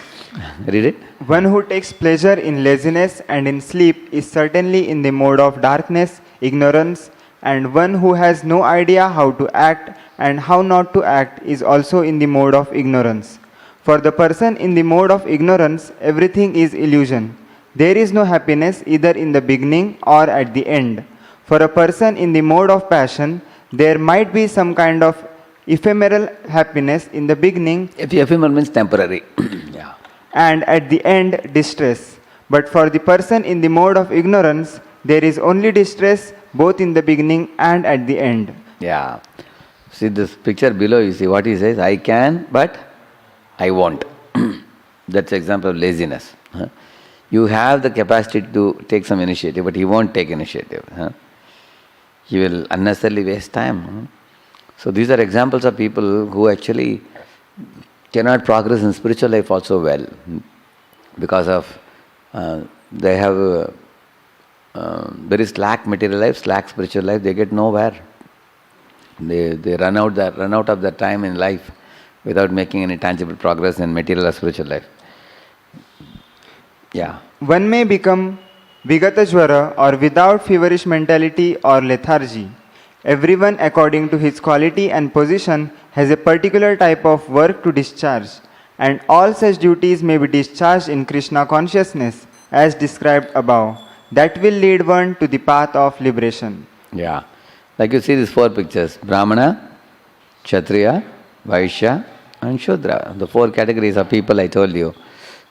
Speaker 3: Read it.
Speaker 4: One who takes pleasure in laziness and in sleep is certainly in the mode of darkness, ignorance, and one who has no idea how to act and how not to act is also in the mode of ignorance. For the person in the mode of ignorance, everything is illusion. There is no happiness either in the beginning or at the end. For a person in the mode of passion, there might be some kind of ephemeral happiness in the beginning.
Speaker 3: Ephemeral means temporary. Yeah.
Speaker 4: And at the end, distress. But for the person in the mode of ignorance, there is only distress both in the beginning and at the end.
Speaker 3: Yeah. See this picture below, you see what he says, I can, but I won't. That's the example of laziness. You have the capacity to take some initiative, but he won't take initiative. He will unnecessarily waste time. So these are examples of people who actually cannot progress in spiritual life also well, because of they have very slack material life, slack spiritual life. They get nowhere. They run out of their time in life without making any tangible progress in material or spiritual life. Yeah.
Speaker 4: One may become Vigata Jwara or without feverish mentality or lethargy. Everyone, according to his quality and position, has a particular type of work to discharge, and all such duties may be discharged in Krishna consciousness, as described above. That will lead one to the path of liberation.
Speaker 3: Yeah. Like you see these 4 pictures, Brahmana, Kshatriya, Vaishya and Shudra. The 4 categories of people I told you.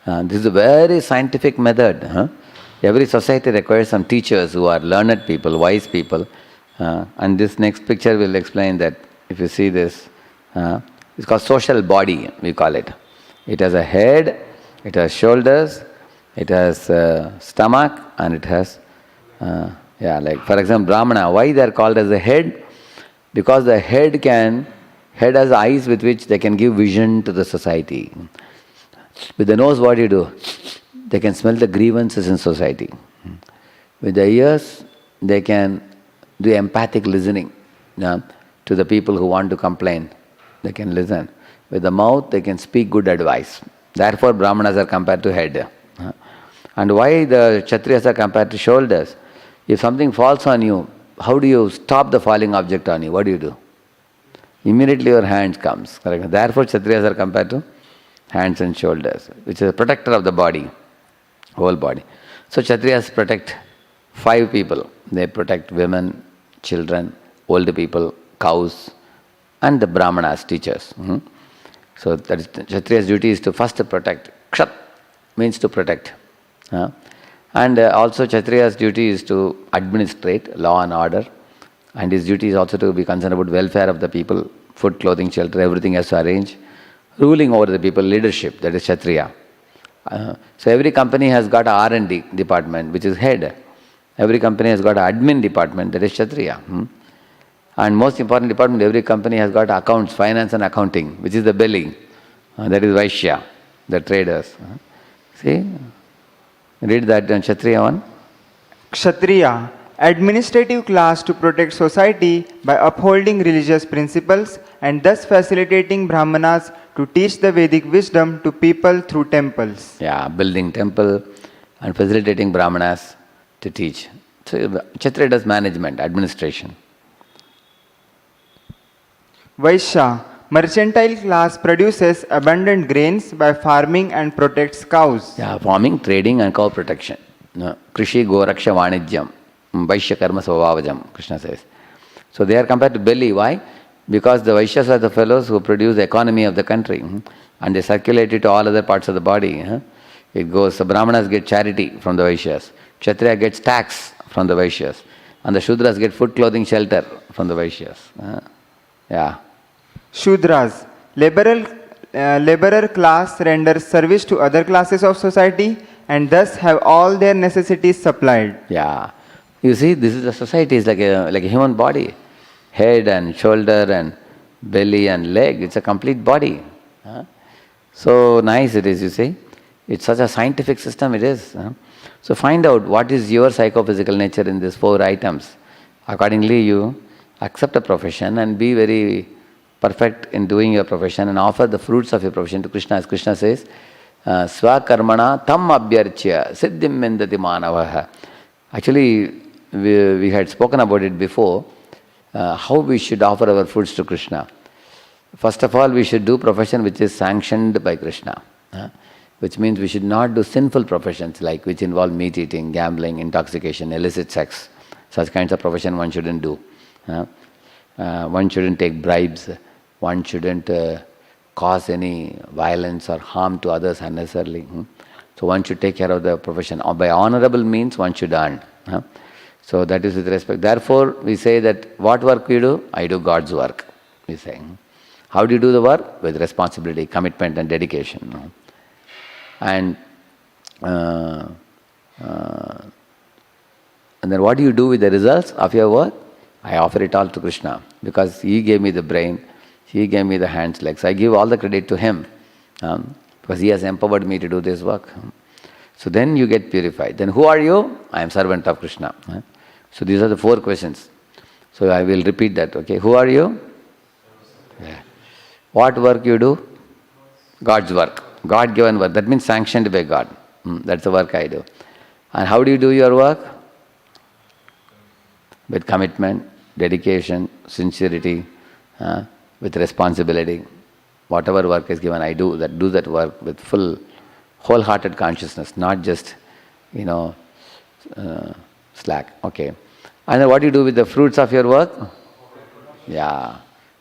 Speaker 3: This is a very scientific method. Every society requires some teachers who are learned people, wise people. And this next picture will explain that. If you see this, it's called social body, we call it. It has a head, it has shoulders, it has stomach, and it has, like for example, Brahmana. Why they are called as the head? Because the head has eyes with which they can give vision to the society. With the nose, what do you do? They can smell the grievances in society. With the ears, they can do empathic listening to the people who want to complain. They can listen. With the mouth, they can speak good advice. Therefore, Brahmanas are compared to head. And why the Kshatriyas are compared to shoulders? If something falls on you, how do you stop the falling object on you? What do? Immediately your hands comes. Correct? Therefore, Kshatriyas are compared to hands and shoulders, which is a protector of the body, whole body. So Kshatriyas protect 5 people. They protect women, children, old people, cows, and the Brahmanas, teachers. So that is Kshatriya's duty is to first protect. Kshat means to protect. And also Kshatriya's duty is to administrate law and order. And his duty is also to be concerned about welfare of the people food, clothing, shelter, everything has to arrange. Ruling over the people, leadership, that is Kshatriya. So every company has got a R&D department, which is head. Every company has got an admin department, that is Kshatriya. And most important department, every company has got accounts, finance and accounting, which is the belly. That is Vaishya, the traders. See? Read that in Kshatriya one.
Speaker 4: Kshatriya, administrative class to protect society by upholding religious principles and thus facilitating Brahmanas to teach the Vedic wisdom to people through temples.
Speaker 3: Yeah, building temple and facilitating Brahmanas to teach. So Kshatriya does management, administration.
Speaker 4: Vaishya, mercantile class produces abundant grains by farming and protects cows.
Speaker 3: Yeah, farming, trading and cow protection. Krishi, Goraksha, Vanijyam, Vaishya Karma Svabhavajam, Krishna says. So they are compared to belly. Why? Because the Vaishyas are the fellows who produce the economy of the country and they circulate it to all other parts of the body. It goes, the Brahmanas get charity from the Vaishyas, Kshatriya gets tax from the Vaishyas, and the Shudras get food, clothing, shelter from the Vaishyas. Yeah.
Speaker 4: Shudras, laborer class renders service to other classes of society and thus have all their necessities supplied.
Speaker 3: Yeah. You see, this is a society, it's like a human body. Head and shoulder and belly and leg, it's a complete body. So nice it is, you see. It's such a scientific system it is. So find out what is your psychophysical nature in these 4 items. Accordingly, you accept a profession and be very perfect in doing your profession and offer the fruits of your profession to Krishna. As Krishna says, Swakarmana tam abhyarchya siddhim mendati manavaha. Actually, we had spoken about it before, how we should offer our fruits to Krishna. First of all, we should do profession which is sanctioned by Krishna, which means we should not do sinful professions like which involve meat eating, gambling, intoxication, illicit sex. Such kinds of profession one shouldn't do. One shouldn't take bribes. One shouldn't cause any violence or harm to others unnecessarily. So one should take care of the profession. By honorable means one should earn. So that is with respect. Therefore, we say that what work we do? I do God's work, we say. How do you do the work? With responsibility, commitment and dedication. And then what do you do with the results of your work? I offer it all to Krishna because He gave me the brain, He gave me the hands, legs. I give all the credit to Him because He has empowered me to do this work. So then you get purified. Then who are you? I am servant of Krishna. So these are the 4 questions. So I will repeat that, okay? Who are you? Yeah. What work you do? God's work. God-given work. That means sanctioned by God. That's the work I do. And how do you do your work? With commitment, dedication, sincerity, with responsibility. Whatever work is given, I do that work with full, wholehearted consciousness, not just, slack. Okay. And then what do you do with the fruits of your work? Yeah.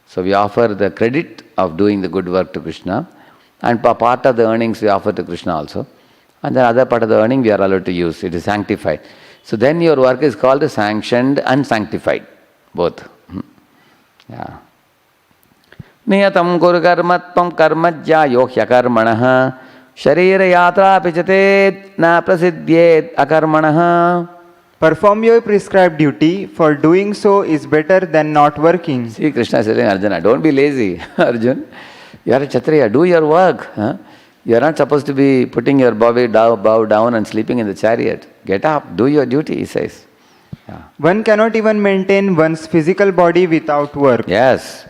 Speaker 3: So we offer the credit of doing the good work to Krishna, and part of the earnings we offer to Krishna also. And the other part of the earning we are allowed to use. It is sanctified. So then your work is called sanctioned and sanctified. Both. Yeah. Niyatam kuru karmatvam karmajya yohya karmanaha sharira yatra pichate na prasidyet akarmanaha.
Speaker 4: Perform your prescribed duty, for doing so is better than not working.
Speaker 3: See, Krishna is telling Arjuna, don't be lazy, Arjun. You are a Kshatriya, do your work. You are not supposed to be putting your body bow down and sleeping in the chariot. Get up, do your duty, he says. Yeah.
Speaker 4: One cannot even maintain one's physical body without work.
Speaker 3: Yes.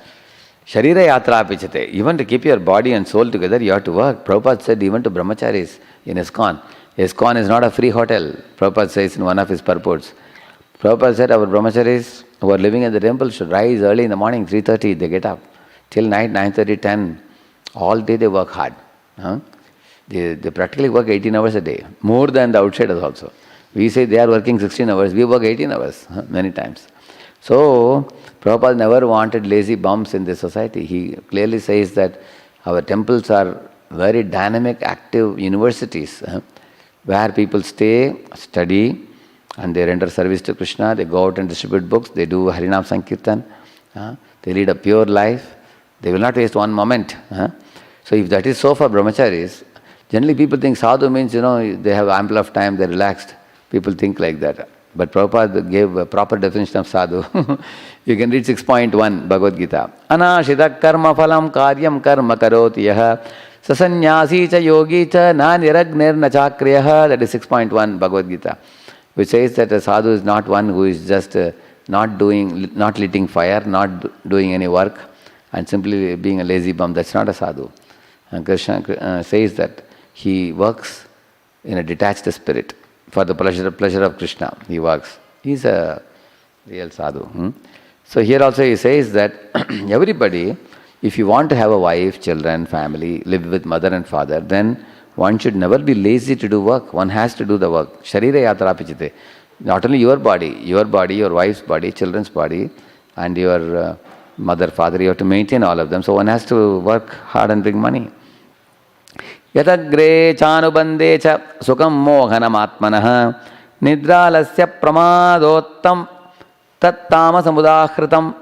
Speaker 3: Sharira yatra pichate. Even to keep your body and soul together, you have to work. Prabhupada said even to brahmacharis in ISKCON. ISKCON is not a free hotel, Prabhupada says in one of his purports. Prabhupada said our brahmacharis who are living in the temple should rise early in the morning, 3:30, they get up. Till night, 9:30, 10. All day they work hard. They practically work 18 hours a day, more than the outsiders also. We say they are working 16 hours, we work 18 hours many times. So, Prabhupada never wanted lazy bums in this society. He clearly says that our temples are very dynamic, active universities where people stay, study, and they render service to Krishna. They go out and distribute books, they do Harinam Sankirtan, they lead a pure life, They will not waste one moment. So if that is so for brahmacharis, generally people think sadhu means, they have ample of time, they're relaxed. People think like that. But Prabhupada gave a proper definition of sadhu. You can read 6.1 Bhagavad Gita. Anashita karma phalam karyam karma karoti yaha sasanyasi cha yogi cha na niragnir na chakriyaha. That is 6.1 Bhagavad Gita, which says that a sadhu is not one who is just not lighting fire, not doing any work, and simply being a lazy bum. That's not a sadhu. And Krishna says that he works in a detached spirit. For the pleasure of Krishna, he works. He's a real sadhu. So here also he says that everybody, if you want to have a wife, children, family, live with mother and father, then one should never be lazy to do work. One has to do the work. Sharira yatra pichite. Not only your body, your wife's body, children's body, and your mother, father, you have to maintain all of them. So one has to work hard and bring money. Yatagre chanubande cha sukam mohanam nidralasya pramadottam tattama samudahritam.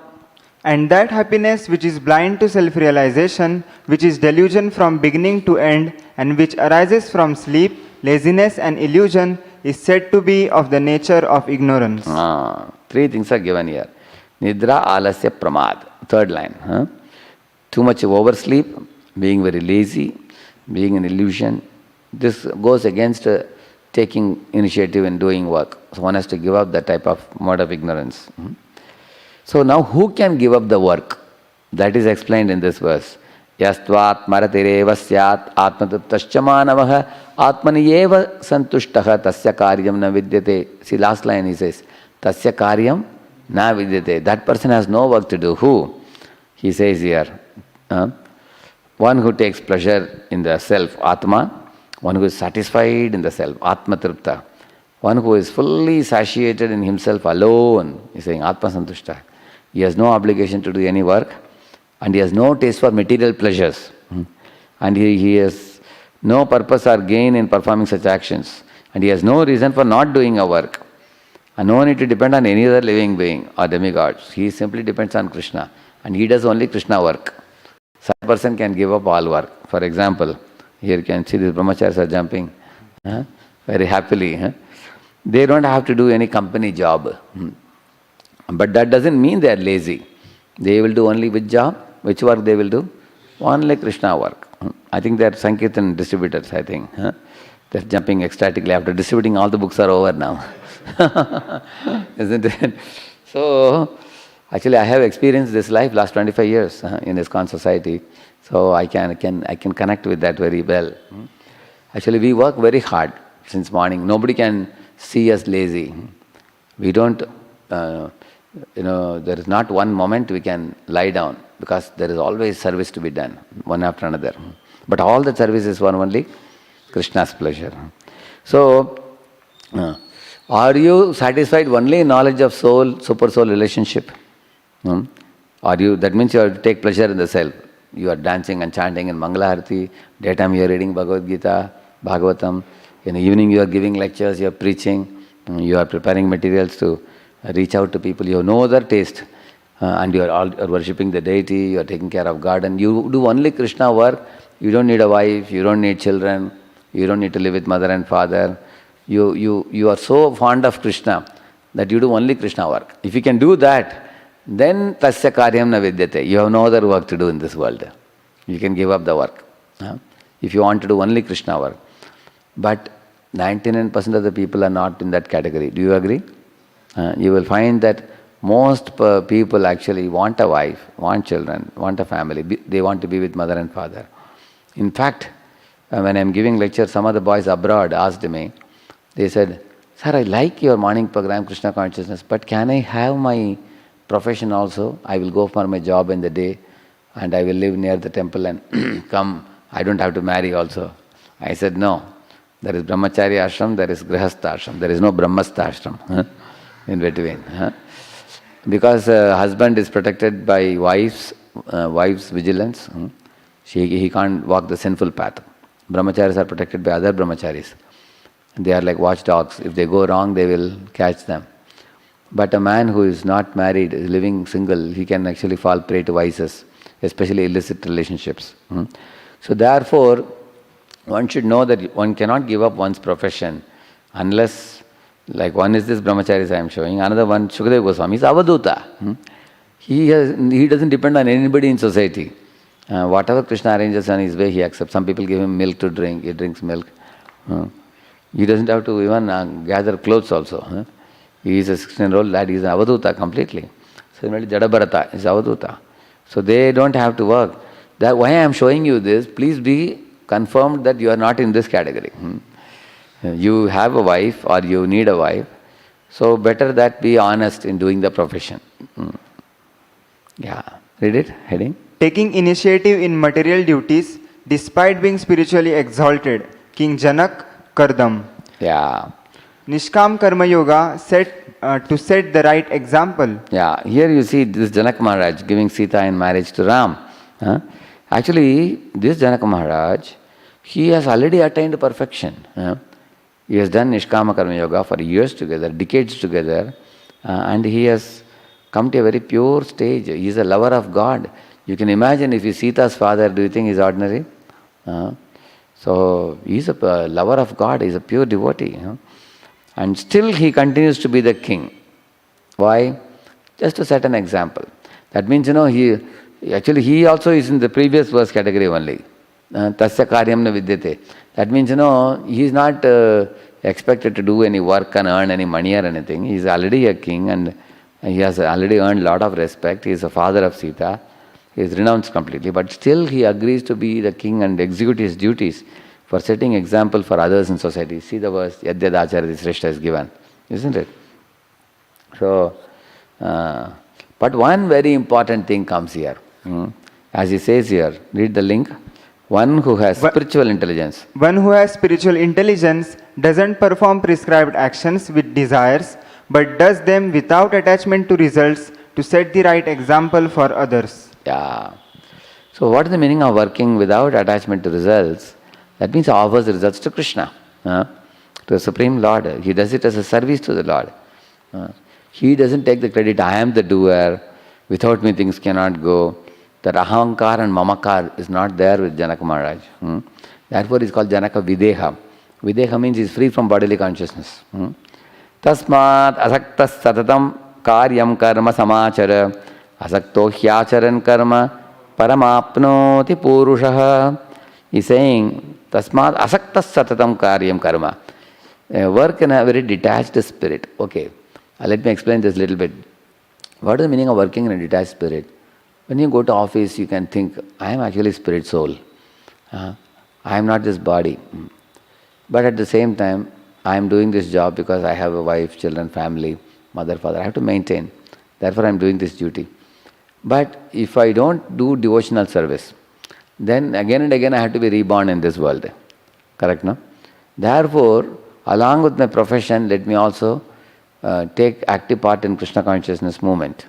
Speaker 4: And that happiness which is blind to self-realization, which is delusion from beginning to end, and which arises from sleep, laziness and illusion, is said to be of the nature of ignorance.
Speaker 3: Three things are given here. Nidra alasya pramad. Third line. Too much oversleep, being very lazy, being an illusion. This goes against taking initiative in doing work. So one has to give up that type of mode of ignorance. So now who can give up the work? That is explained in this verse. Yastvat maratireva syat atmataptascha manavaha atmaniyeva santushtaha tasya karyam na vidyate. See, last line he says, tasya karyam na vidyate. That person has no work to do. Who? He says here, one who takes pleasure in the self, Atma, one who is satisfied in the self, Atma Tripta, one who is fully satiated in himself alone, he's saying Atma Santushta. He has no obligation to do any work, and he has no taste for material pleasures, and he has no purpose or gain in performing such actions, and he has no reason for not doing a work, and no need to depend on any other living being or demigods. He simply depends on Krishna, and he does only Krishna work. Such a person can give up all work. For example, here you can see these brahmacharis are jumping very happily. They don't have to do any company job. But that doesn't mean they are lazy. They will do only which job? Which work they will do? Only Krishna work. I think they are Sankirtan distributors, I think. They're jumping ecstatically after distributing all the books are over now. Isn't it? So, actually I have experienced this life last 25 years in ISKCON society. So I can connect with that very well. Actually we work very hard since morning. Nobody can see us lazy. We don't, there is not one moment we can lie down, because there is always service to be done, one after another. But all the service is for only Krishna's pleasure. So, are you satisfied only in knowledge of soul, super soul relationship? That means you have to take pleasure in the self. You are dancing and chanting in Mangala-Harati, daytime you are reading Bhagavad Gita, Bhagavatam, in the evening you are giving lectures, you are preaching, you are preparing materials to reach out to people, you have no other taste, and you are worshipping the deity, you are taking care of garden, you do only Krishna work, you don't need a wife, you don't need children, you don't need to live with mother and father, you are so fond of Krishna that you do only Krishna work. If you can do that, then tasya karyam na vidyate. You have no other work to do in this world. You can give up the work. If you want to do only Krishna work. But 99% of the people are not in that category. Do you agree? You will find that most people actually want a wife, want children, want a family. They want to be with mother and father. In fact, when I am giving lectures, some of the boys abroad asked me, they said, "Sir, I like your morning program, Krishna Consciousness, but can I have my profession also? I will go for my job in the day and I will live near the temple and come. I don't have to marry also." I said, no. There is Brahmachari ashram, there is Grihastha ashram. There is no Brahmastha ashram in between. Because husband is protected by wife's vigilance. He can't walk the sinful path. Brahmacharis are protected by other brahmacharis. They are like watchdogs. If they go wrong, they will catch them. But a man who is not married, is living single, he can actually fall prey to vices. especially illicit relationships. So therefore, one should know that one cannot give up one's profession unless, like one is this brahmacharis I am showing, another one, Shukadeva Goswami, is Avaduta. He doesn't depend on anybody in society. Whatever Krishna arranges on his way, he accepts. Some people give him milk to drink, he drinks milk. He doesn't have to even gather clothes also. He is a 16-year-old lad, he is an Avaduta completely. Similarly, Jadabharata is Avaduta. So they don't have to work. That why I am showing you this, please be confirmed that you are not in this category. You have a wife or you need a wife, so better that be honest in doing the profession. Yeah, read it, heading.
Speaker 4: Taking initiative in material duties despite being spiritually exalted, King Janak Kardam.
Speaker 3: Yeah.
Speaker 4: Nishkam Karma Yoga to set the right example.
Speaker 3: Yeah, here you see this Janak Maharaj giving Sita in marriage to Ram. Actually, this Janak Maharaj, he has already attained perfection. He has done Nishkama Karma Yoga for years together, decades together, and he has come to a very pure stage. He is a lover of God. You can imagine if he's Sita's father, do you think he's ordinary? So he is a lover of God, he is a pure devotee. And still he continues to be the king. Why? Just to set an example. That means, he also is in the previous verse category only. Tasya karyam na vidyate. That means, he is not expected to do any work and earn any money or anything. He is already a king and he has already earned a lot of respect. He is the father of Sita. He is renounced completely. But still he agrees to be the king and execute his duties for setting example for others in society. See the verse, Yadyad Acharya Shrestha is given. Isn't it? So, but one very important thing comes here. As he says here, read the link. One who has spiritual intelligence.
Speaker 4: One who has spiritual intelligence doesn't perform prescribed actions with desires, but does them without attachment to results to set the right example for others.
Speaker 3: Yeah. So what is the meaning of working without attachment to results? That means he offers the results to Krishna, to the Supreme Lord. He does it as a service to the Lord. He doesn't take the credit, I am the doer, without me things cannot go. That ahankar and mamakar is not there with Janaka Maharaj. Therefore he is called Janaka Videha. Videha means he is free from bodily consciousness. Tasmat asaktas satatam karyam karma samachara asakto hyacharan karma paramapnoti purushaha. He is saying, Tasmat asaktas satatam karyam karma. Work in a very detached spirit. Okay, let me explain this a little bit. What is the meaning of working in a detached spirit? When you go to office, you can think, I am actually spirit soul. I am not this body. But at the same time, I am doing this job because I have a wife, children, family, mother, father. I have to maintain. Therefore, I am doing this duty. But if I don't do devotional service, then again and again I have to be reborn in this world. Correct, no? Therefore, along with my profession, let me also take active part in Krishna consciousness movement.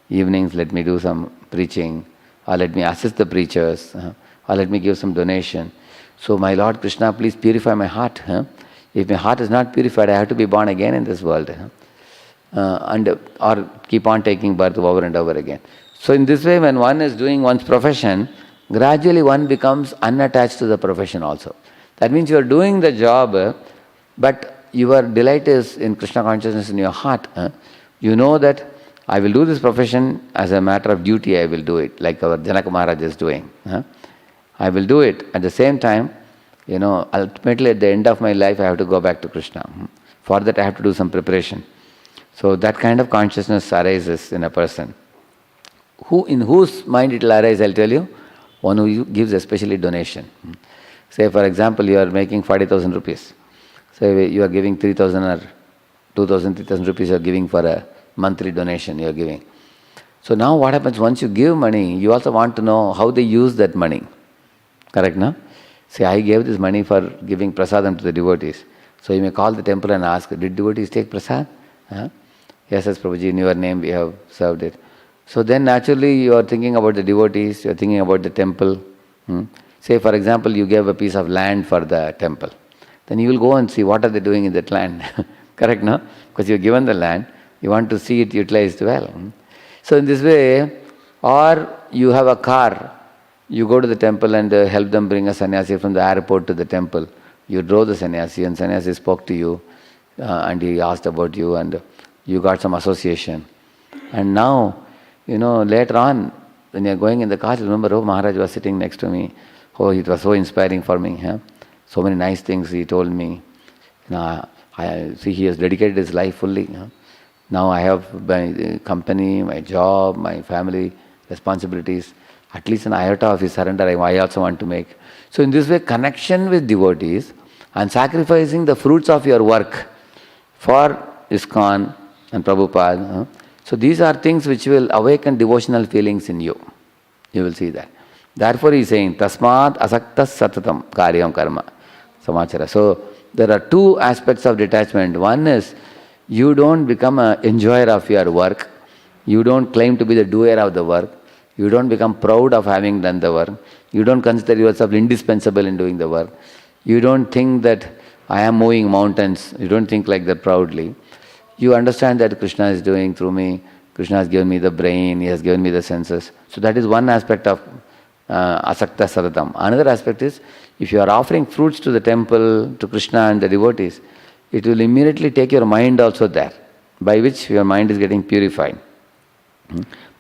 Speaker 3: Evenings, let me do some preaching, or let me assist the preachers, or let me give some donation. So, my Lord Krishna, please purify my heart. If my heart is not purified, I have to be born again in this world. Or keep on taking birth over and over again. So, in this way, when one is doing one's profession, gradually one becomes unattached to the profession also. That means you are doing the job, but your delight is in Krishna consciousness in your heart. You know that I will do this profession as a matter of duty, I will do it, like our Janaka Maharaj is doing. I will do it. At the same time, ultimately at the end of my life, I have to go back to Krishna. For that, I have to do some preparation. So that kind of consciousness arises in a person. In whose mind it will arise, I'll tell you, one who gives especially donation. Say, for example, you are making 40,000 rupees. Say you are giving 3,000 or 2,000, 3,000 rupees you are giving for a monthly donation you are giving. So now what happens, once you give money, you also want to know how they use that money. Correct, no? Say, I gave this money for giving prasadam to the devotees. So you may call the temple and ask, did devotees take prasad? Yes, Prabhuji, in your name we have served it. So then naturally you are thinking about the devotees, you are thinking about the temple. Say, for example, you gave a piece of land for the temple. Then you will go and see what are they doing in that land. Correct, no? Because you have given the land, you want to see it utilized well. So in this way, Or you have a car, you go to the temple and help them bring a sannyasi from the airport to the temple. You drove the sannyasi and sannyasi spoke to you and he asked about you and you got some association. And now, later on, when you're going in the car, you remember, oh, Maharaj was sitting next to me. Oh, it was so inspiring for me. Huh? So many nice things he told me. I see he has dedicated his life fully. Huh? Now I have my company, my job, my family responsibilities. At least an iota of his surrender I also want to make. So in this way, connection with devotees and sacrificing the fruits of your work for ISKCON and Prabhupada. So these are things which will awaken devotional feelings in you. You will see that. Therefore he is saying, Tasmat asaktas satatam karyam karma samachara. So there are two aspects of detachment. One is, you don't become an enjoyer of your work. You don't claim to be the doer of the work. You don't become proud of having done the work. You don't consider yourself indispensable in doing the work. You don't think that I am moving mountains. You don't think like that proudly. You understand that Krishna is doing through me. Krishna has given me the brain. He has given me the senses. So that is one aspect of asakta saratam. Another aspect is, if you are offering fruits to the temple, to Krishna and the devotees, it will immediately take your mind also there, by which your mind is getting purified.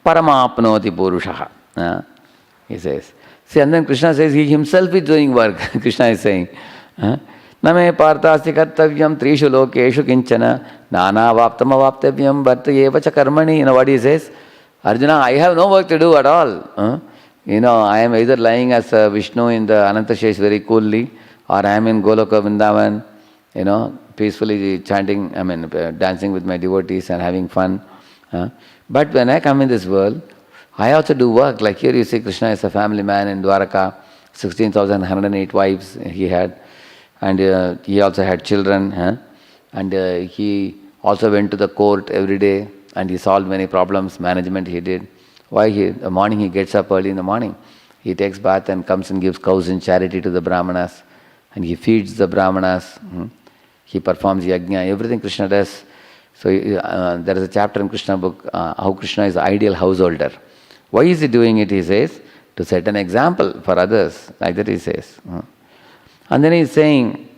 Speaker 3: Paramapnoti purushaha, he says. See, and then Krishna says he himself is doing work. Krishna is saying, Name partasti kartavyam trishu lokeshu kinchana nana vaptam avaptavyam bhartayeva cha karmani. You know what he says? Arjuna, I have no work to do at all. I am either lying as Vishnu in the Anantashesh very coolly, or I am in Goloka Vrindavan, peacefully chanting, dancing with my devotees and having fun. But when I come in this world, I also do work. Like here you see Krishna is a family man in Dwaraka, 16,108 wives he had, and he also had children, and he also went to the court every day and he solved many problems, management he did. Why? The morning he gets up early in the morning, he takes bath and comes and gives cows in charity to the Brahmanas, and he feeds the Brahmanas, he performs yajna, everything Krishna does. So there is a chapter in Krishna book, how Krishna is the ideal householder. Why is he doing it? He says, to set an example for others, like that he says. And then he is saying,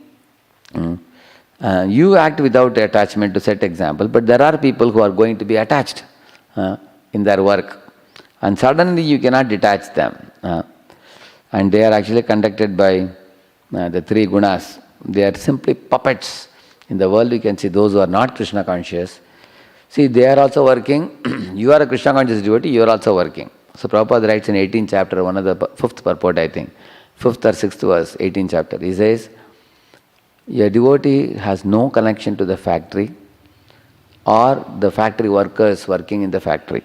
Speaker 3: you act without attachment to set example, but there are people who are going to be attached in their work. And suddenly you cannot detach them. And they are actually conducted by the three gunas. They are simply puppets. In the world you can see those who are not Krishna conscious. See, they are also working. You are a Krishna conscious devotee, you are also working. So Prabhupada writes in 18th chapter, one of the fifth purport I think, 5th or 6th verse, 18th chapter. He says, a devotee has no connection to the factory or the factory workers working in the factory.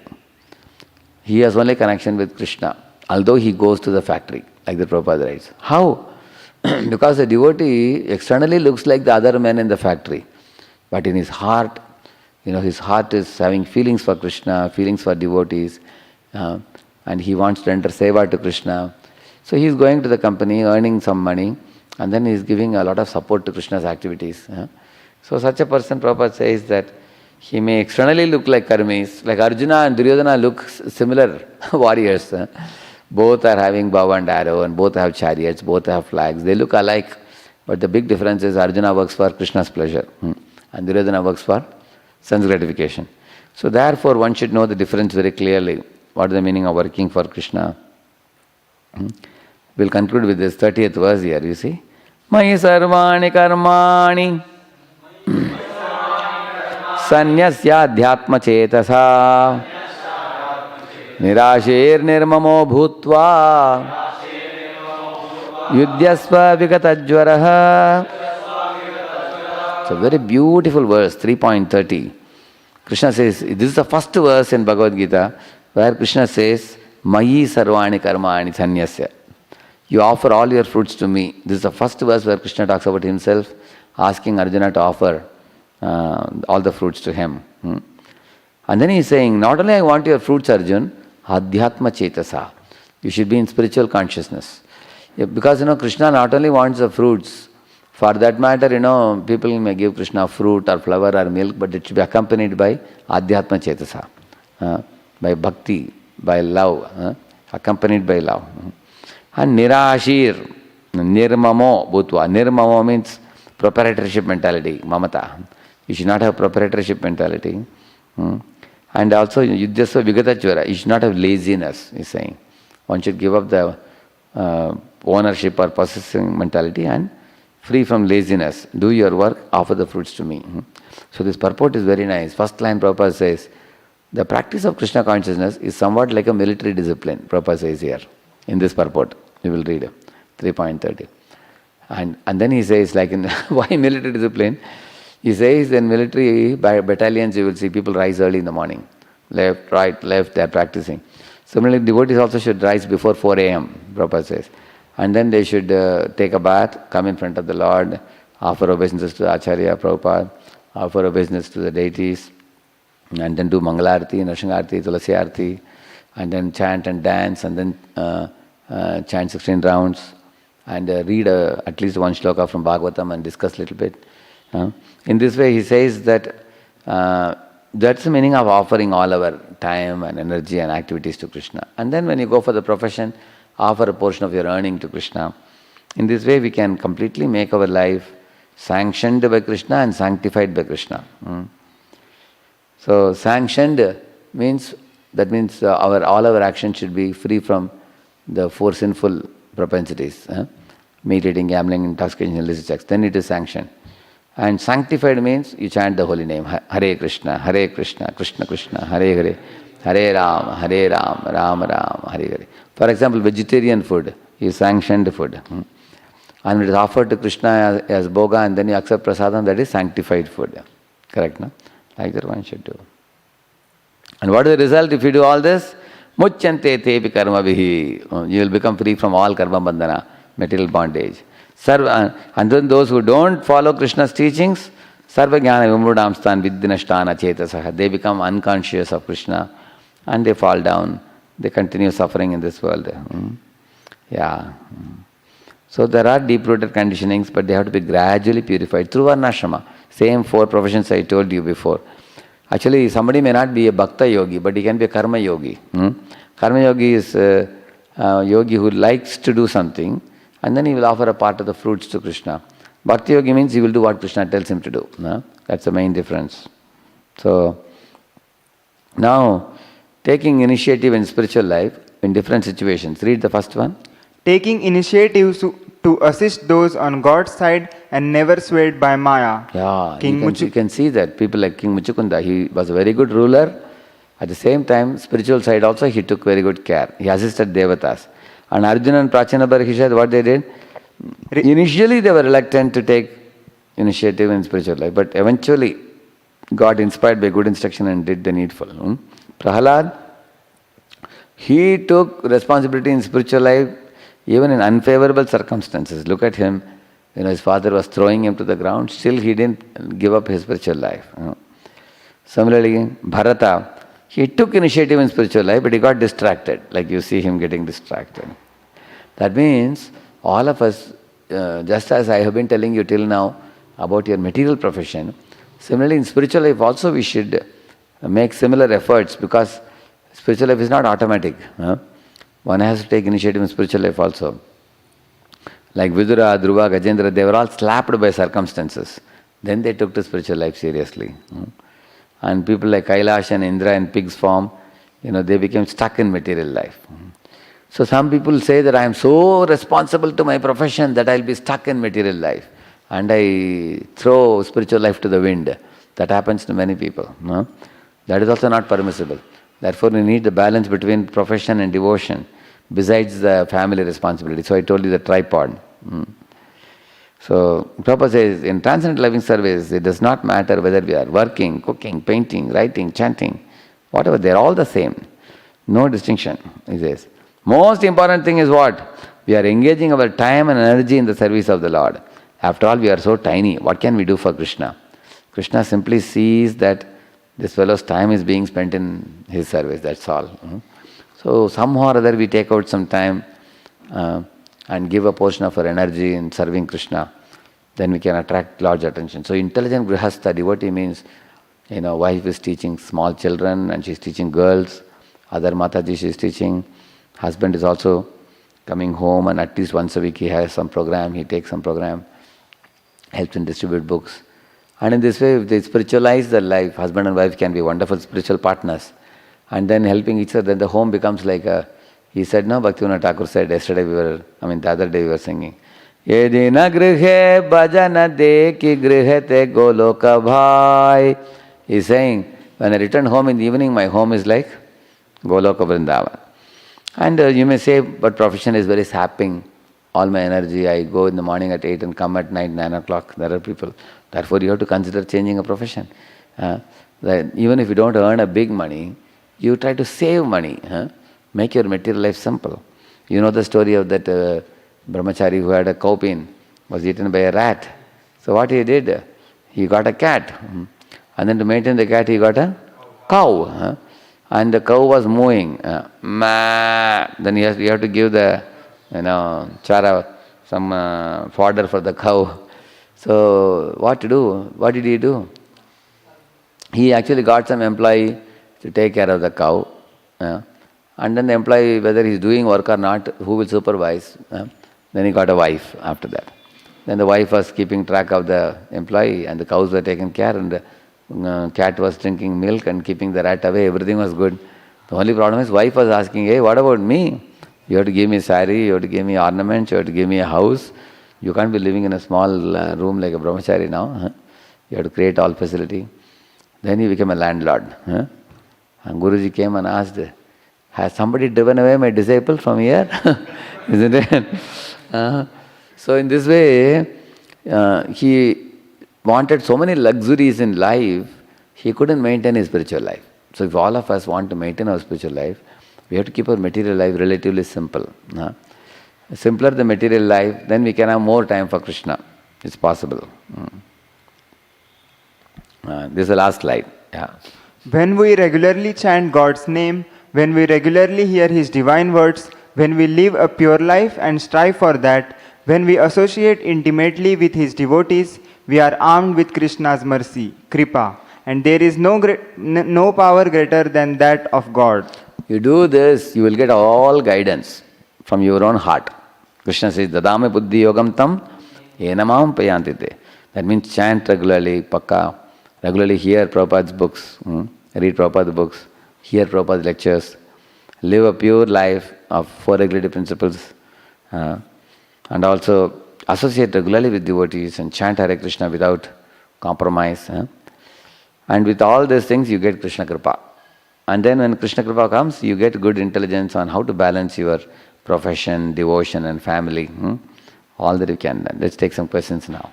Speaker 3: He has only connection with Krishna, although he goes to the factory, like the Prabhupada writes. How? Because the devotee externally looks like the other men in the factory, but in his heart, his heart is having feelings for Krishna, feelings for devotees, and he wants to enter seva to Krishna. So he is going to the company, earning some money, and then he is giving a lot of support to Krishna's activities. So such a person, Prabhupada says that he may externally look like karmis, like Arjuna and Duryodhana look similar warriors. Both are having bow and arrow, and both have chariots, both have flags. They look alike, but the big difference is Arjuna works for Krishna's pleasure, and Duryodhana works for sense gratification. So therefore one should know the difference very clearly. What is the meaning of working for Krishna? We'll conclude with this 30th verse here, you see. Mayi sarvani karmani sanyasya adhyatma chetasa nirashir nirmamo bhutva yudyasva vigatajvaraha. It's a very beautiful verse, 3.30. Krishna says, this is the first verse in Bhagavad Gita where Krishna says, Mayi sarvani karmani sanyasya. You offer all your fruits to me. This is the first verse where Krishna talks about himself, asking Arjuna to offer all the fruits to him. And then he is saying, not only I want your fruits, Arjun, adhyatma chetasa. You should be in spiritual consciousness. Because Krishna not only wants the fruits, for that matter, people may give Krishna fruit or flower or milk, but it should be accompanied by adhyatma chetasa, by bhakti, by love, accompanied by love. And nirashir, nirmamo bhutva. Nirmamo means proprietorship mentality, mamata. You should not have proprietorship mentality. And also, yuddhasva vigatachvara, you should not have laziness, he's saying. One should give up the ownership or possessing mentality and free from laziness. Do your work, offer the fruits to me. So this purport is very nice. First line Prabhupada says, the practice of Krishna consciousness is somewhat like a military discipline, Prabhupada says here, in this purport. You will read 3.30. And then he says, like in why military discipline? He says in military battalions you will see people rise early in the morning. Left, right, left, they are practicing. Similarly, devotees also should rise before 4 a.m., Prabhupada says. And then they should take a bath, come in front of the Lord, offer obeisances to Acharya, Prabhupada, offer obeisances to the deities, and then do Mangalarti, Narshingarti, Tulasi Arti, and then chant and dance, and then chant 16 rounds, and read at least one shloka from Bhagavatam and discuss a little bit. In this way, he says that that's the meaning of offering all our time and energy and activities to Krishna. And then when you go for the profession, offer a portion of your earning to Krishna. In this way, we can completely make our life sanctioned by Krishna and sanctified by Krishna. So sanctioned means, that means all our actions should be free from the 4 sinful propensities. Meat eating, gambling, intoxication, illicit sex. Then it is sanctioned. And sanctified means you chant the holy name. Hare Krishna, Krishna Krishna, Hare Hare, Hare Ram, Ram Ram, Hare Hare. For example, vegetarian food is sanctioned food. And it is offered to Krishna as bhoga, and then you accept prasadam, that is sanctified food. Correct, no? Like that one should do. And what is the result if you do all this? Muchyante tepi karma vihi. You will become free from all karma bandhana, material bondage. And then those who don't follow Krishna's teachings, sarva jnana vimudamstan viddinashtana chetasaha. They become unconscious of Krishna and they fall down. They continue suffering in this world. Yeah. So there are deep-rooted conditionings, but they have to be gradually purified through varnashrama. Same 4 professions I told you before. Actually, somebody may not be a bhakta yogi, but he can be a karma yogi. Karma yogi is a yogi who likes to do something, and then he will offer a part of the fruits to Krishna. Bhakti yogi means he will do what Krishna tells him to do. That's the main difference. So, now, taking initiative in spiritual life in different situations. Read the first one.
Speaker 4: Taking initiative to assist those on God's side and never swayed by Maya.
Speaker 3: Yeah, you can see that. People like King Muchukunda, he was a very good ruler. At the same time, spiritual side also, he took very good care. He assisted Devatas. And Arjuna and Prachina Barhisha, what they did? Initially, they were reluctant to take initiative in spiritual life, but eventually, got inspired by good instruction and did the needful. Prahalad, he took responsibility in spiritual life even in unfavorable circumstances. Look at him. His father was throwing him to the ground. Still, he didn't give up his spiritual life. Similarly, Bharata, he took initiative in spiritual life, but he got distracted. Like you see him getting distracted. That means all of us, just as I have been telling you till now about your material profession, similarly in spiritual life also we should make similar efforts, because spiritual life is not automatic. One has to take initiative in spiritual life also. Like Vidura, Dhruva, Gajendra, they were all slapped by circumstances. Then they took to spiritual life seriously. And people like Kailash and Indra in pig's form, they became stuck in material life. So some people say that I am so responsible to my profession that I will be stuck in material life. And I throw spiritual life to the wind. That happens to many people. That is also not permissible. Therefore, we need the balance between profession and devotion, besides the family responsibility. So I told you the tripod. So Prabhupada says, in transcendental living service, it does not matter whether we are working, cooking, painting, writing, chanting, whatever, they are all the same. No distinction, he says. Most important thing is what? We are engaging our time and energy in the service of the Lord. After all, we are so tiny. What can we do for Krishna? Krishna simply sees that this fellow's time is being spent in his service, that's all. So somehow or other we take out some time and give a portion of our energy in serving Krishna, then we can attract large attention. So intelligent grihastha, devotee means, wife is teaching small children and she's teaching girls, Other Mataji she is teaching. Husband is also coming home, and at least once a week he has some program, he takes some program, helps and distribute books. And in this way, if they spiritualize their life, husband and wife can be wonderful spiritual partners. And then helping each other, then the home becomes like a, he said, no, Bhaktivinoda Thakur said, yesterday the other day we were singing, Yedina grihe bhajana deki grihete goloka bhai. He's saying, when I return home in the evening, my home is like Goloka Vrindavan. And you may say, but profession is very sapping. All my energy, I go in the morning at 8 and come at night 9 o'clock. There are people. Therefore, you have to consider changing a profession. That even if you don't earn a big money, you try to save money. Make your material life simple. You know the story of that brahmachari who had a cowpea, was eaten by a rat. So what he did? He got a cat. And then to maintain the cat, he got a cow. And the cow was mooing. Then you have to give the, chara, some fodder for the cow. So what to do? What did he do? He actually got some employee to take care of the cow. And then the employee, whether he's doing work or not, who will supervise? Then he got a wife after that. Then the wife was keeping track of the employee, and the cows were taken care, and the cat was drinking milk and keeping the rat away. Everything was good. The only problem is wife was asking, hey, what about me? You have to give me sari, you have to give me ornaments, you have to give me a house. You can't be living in a small room like a brahmachari now. You have to create all facility. Then he became a landlord. And Guruji came and asked, has somebody driven away my disciple from here? Isn't it? So in this way, he wanted so many luxuries in life, he couldn't maintain his spiritual life. So if all of us want to maintain our spiritual life, we have to keep our material life relatively simple. Simpler the material life, then we can have more time for Krishna. It's possible. This is the last slide. Yeah.
Speaker 4: When we regularly chant God's name, when we regularly hear His divine words, when we live a pure life and strive for that, when we associate intimately with His devotees, we are armed with Krishna's mercy, Kripa, and there is no power greater than that of God.
Speaker 3: You do this, you will get all guidance from your own heart. Krishna says, Dadame buddhi yogam tam enamam payantite. That means chant regularly, pakka, regularly hear Prabhupada's books, read Prabhupada's books, hear Prabhupada's lectures, live a pure life of 4 regulative principles, and also associate regularly with devotees and chant Hare Krishna without compromise. And with all these things, you get Krishna Kripa. And then when Krishna Kripa comes, you get good intelligence on how to balance your profession, devotion and family. All that you can. Let's take some questions now.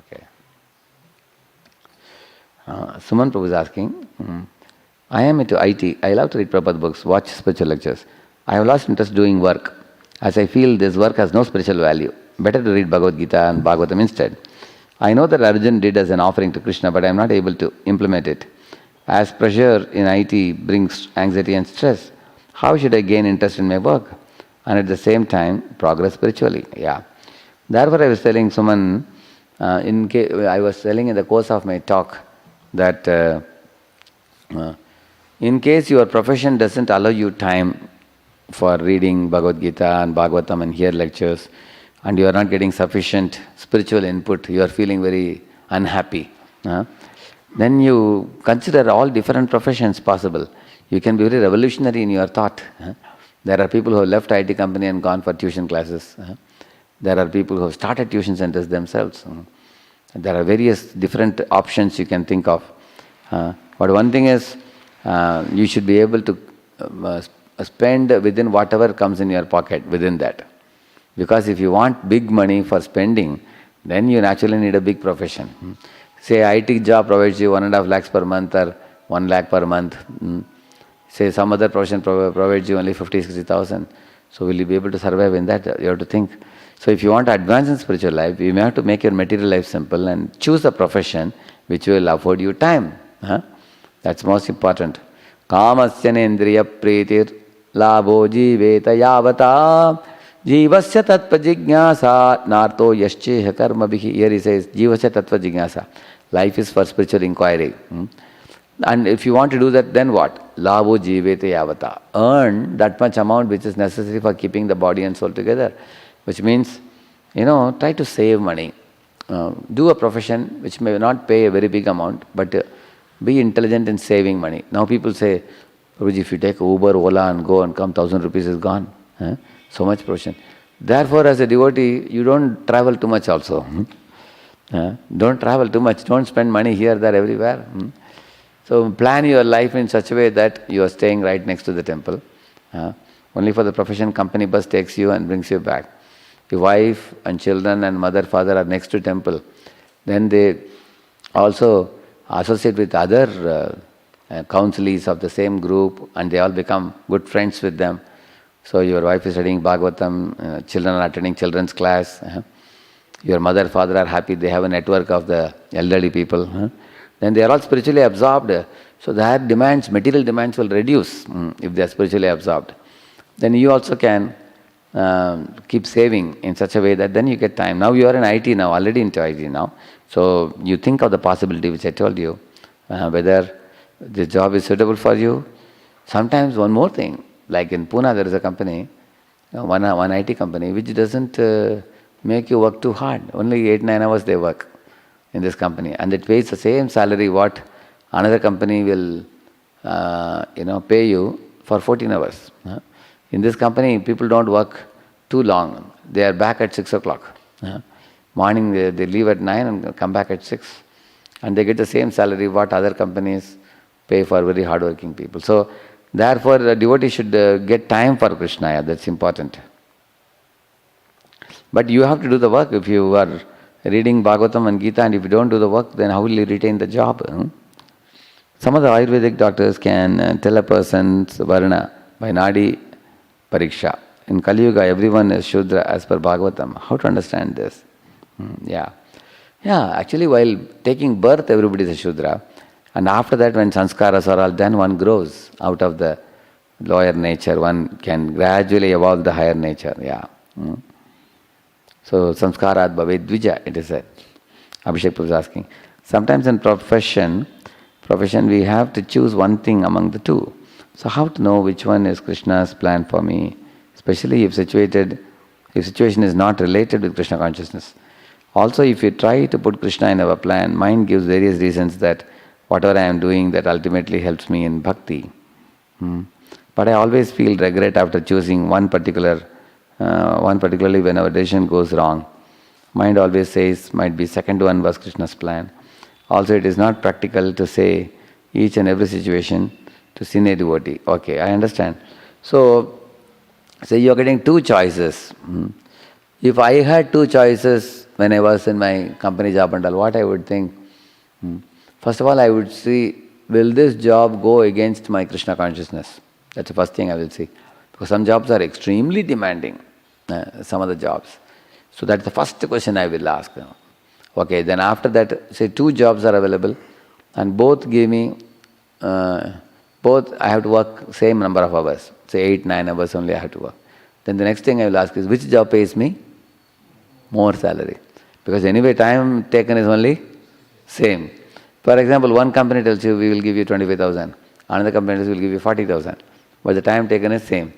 Speaker 3: Okay. Suman Prabhu is asking, I am into IT. I love to read Prabhupada books, watch spiritual lectures. I have lost interest doing work, as I feel this work has no spiritual value. Better to read Bhagavad Gita and Bhagavatam instead. I know that Arjuna did as an offering to Krishna, but I am not able to implement it. As pressure in IT brings anxiety and stress, how should I gain interest in my work and at the same time progress spiritually? Yeah. Therefore I was telling someone, I was telling in the course of my talk that in case your profession doesn't allow you time for reading Bhagavad Gita and Bhagavatam and hear lectures, and you are not getting sufficient spiritual input, you are feeling very unhappy, then you consider all different professions possible. You can be very revolutionary in your thought. There are people who have left IT company and gone for tuition classes. There are people who have started tuition centers themselves. There are various different options you can think of. But one thing is, you should be able to spend within whatever comes in your pocket, within that. Because if you want big money for spending, then you naturally need a big profession. Say IT job provides you 1.5 lakhs per month or 1 lakh per month. Say some other profession provides you only 50,000-60,000. So will you be able to survive in that? You have to think. So if you want to advance in spiritual life, you may have to make your material life simple and choose a profession which will afford you time. That's most important. Kamasya nendriya pretir labho jiveta yavata Jivasya tattva jignasa narto yascheha karma bihi. Here he says, Jivasya tattva jignasa. Life is for spiritual inquiry. And if you want to do that, then what? Lavo jivete yavata. Earn that much amount which is necessary for keeping the body and soul together. Which means, try to save money. Do a profession which may not pay a very big amount, but be intelligent in saving money. Now people say, Prabhuji, if you take Uber, Ola and go and come, 1,000 rupees is gone. So much profession. Therefore, as a devotee, you don't travel too much also. Don't travel too much. Don't spend money here, there, everywhere. So plan your life in such a way that you are staying right next to the temple. Only for the profession, company bus takes you and brings you back. Your wife and children and mother, father are next to temple. Then they also associate with other counselees of the same group, and they all become good friends with them. So your wife is studying Bhagavatam, children are attending children's class. Your mother, father are happy, they have a network of the elderly people. Then they are all spiritually absorbed. So their demands, material demands will reduce if they are spiritually absorbed. Then you also can keep saving in such a way that then you get time. Now you are in IT now, already into IT now. So you think of the possibility which I told you, whether this job is suitable for you. Sometimes one more thing, like in Pune there is a company, one IT company, which doesn't make you work too hard. Only 8-9 hours they work in this company, and it pays the same salary what another company will pay you for 14 hours. In this company, people don't work too long. They are back at 6 o'clock. Morning they leave at 9 and come back at 6. And they get the same salary what other companies pay for very hardworking people. So therefore, the devotee should get time for Krishna. That's important. But you have to do the work. If you are reading Bhagavatam and Gita and if you don't do the work, then how will you retain the job? Some of the Ayurvedic doctors can tell a person's varna by Nadi Pariksha. In Kali Yuga, everyone is Shudra as per Bhagavatam. How to understand this? Yeah, actually while taking birth, everybody is a Shudra. And after that, when sanskaras are all done, one grows out of the lower nature. One can gradually evolve the higher nature. So, samskarat bhavet dvija, it is said. Abhishek Prabhu is asking. Sometimes in profession we have to choose one thing among the two. So how to know which one is Krishna's plan for me? Especially if situation is not related with Krishna consciousness. Also, if you try to put Krishna in our plan, mind gives various reasons that whatever I am doing, that ultimately helps me in bhakti. But I always feel regret after choosing one particularly when our decision goes wrong. Mind always says, might be second one was Krishna's plan. Also, it is not practical to say each and every situation to senior devotee. Okay, I understand. So, say you are getting two choices. If I had two choices when I was in my company job and all, what I would think? First of all, I would see, will this job go against my Krishna consciousness? That's the first thing I will see. Because some jobs are extremely demanding, some of the jobs. So that's the first question I will ask. Okay, then after that, say two jobs are available and both give me, both I have to work same number of hours. Say 8-9 hours only I have to work. Then the next thing I will ask is, which job pays me more salary? Because anyway time taken is only same. For example, one company tells you, we will give you 25,000. Another company will give you 40,000. But the time taken is same.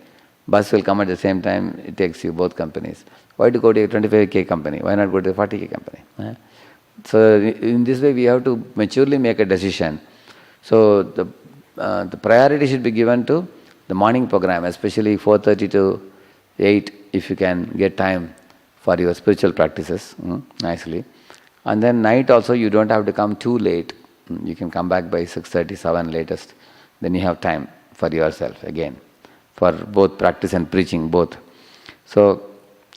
Speaker 3: Bus will come at the same time, it takes you, both companies. Why to go to a 25k company? Why not go to a 40k company? So in this way we have to maturely make a decision. So the priority should be given to the morning program, especially 4:30 to 8, if you can get time for your spiritual practices nicely. And then night also you don't have to come too late. You can come back by 6:30, 7 latest. Then you have time for yourself again, for both practice and preaching, both. So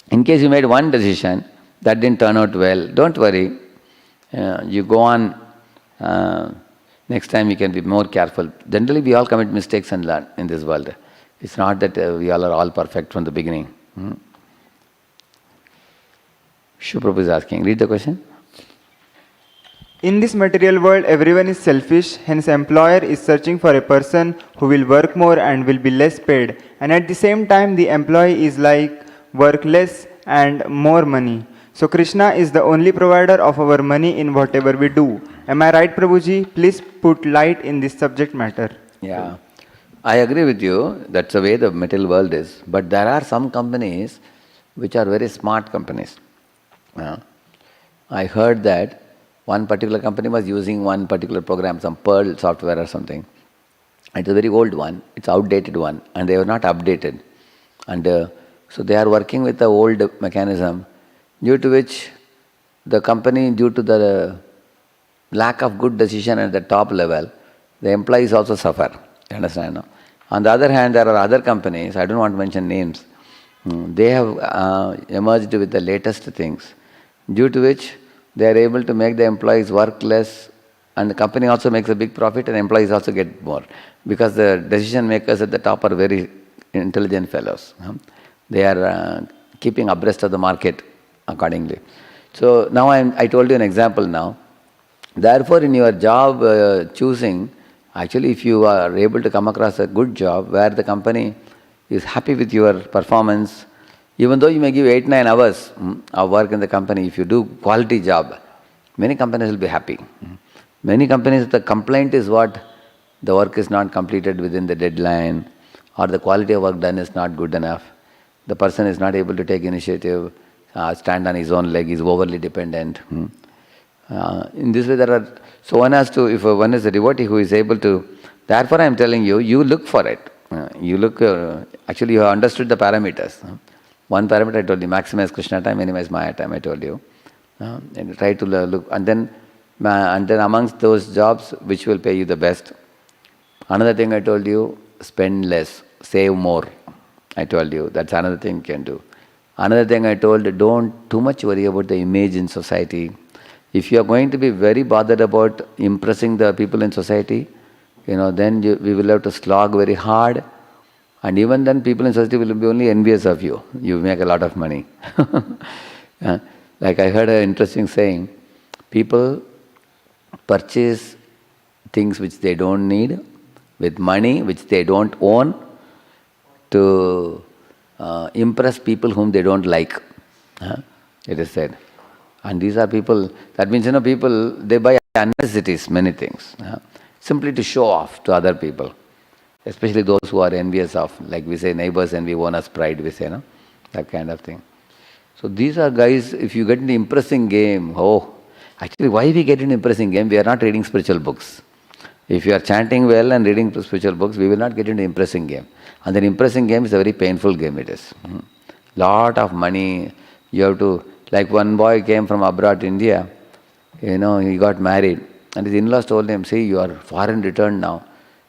Speaker 3: in case you made one decision that didn't turn out well, don't worry. You go on. Next time you can be more careful. Generally we all commit mistakes and learn in this world. It's not that we all are all perfect from the beginning. Shiv Prabhu is asking. Read the question.
Speaker 4: In this material world, everyone is selfish, hence employer is searching for a person who will work more and will be less paid. And at the same time, the employee is like, work less and more money. So Krishna is the only provider of our money in whatever we do. Am I right, Prabhuji? Please put light in this subject matter.
Speaker 3: Yeah, I agree with you. That's the way the material world is. But there are some companies which are very smart companies. I heard that one particular company was using one particular program, some Perl software or something. It's a very old one, it's outdated one, and they were not updated. And so they are working with the old mechanism, due to which the company, due to the lack of good decision at the top level, the employees also suffer. You understand? No? On the other hand, there are other companies, I don't want to mention names, they have emerged with the latest things, due to which they are able to make the employees work less, and the company also makes a big profit and employees also get more. Because the decision makers at the top are very intelligent fellows. They are keeping abreast of the market accordingly. So now I told you an example now. Therefore, in your job choosing, actually if you are able to come across a good job where the company is happy with your performance, even though you may give 8-9 hours of work in the company, if you do quality job, many companies will be happy. Many companies, the complaint is what? The work is not completed within the deadline, or the quality of work done is not good enough. The person is not able to take initiative, stand on his own leg, is overly dependent. In this way there are, so one has to, if one is a devotee who is able to, therefore I am telling you, you look for it. You look, actually you have understood the parameters. One parameter I told you, maximize Krishna time, minimize Maya time, I told you. And try to look, and then amongst those jobs, which will pay you the best. Another thing I told you, spend less, save more. I told you, that's another thing you can do. Another thing I told, don't too much worry about the image in society. If you are going to be very bothered about impressing the people in society, then we will have to slog very hard, and even then people in society will be only envious of you. You make a lot of money. Like I heard an interesting saying, people purchase things which they don't need with money which they don't own to impress people whom they don't like. It is said. And these are people, that means people, they buy unnecessities, many things, simply to show off to other people. Especially those who are envious of, like we say, neighbors envy, owner's pride, we say, that kind of thing. So these are guys, if you get into impressing game, actually why we get into impressing game? We are not reading spiritual books. If you are chanting well and reading spiritual books, we will not get into impressing game. And then impressing game is a very painful game, it is. Lot of money, you have to, like one boy came from abroad to India, he got married, and his in-laws told him, see, you are foreign returned now,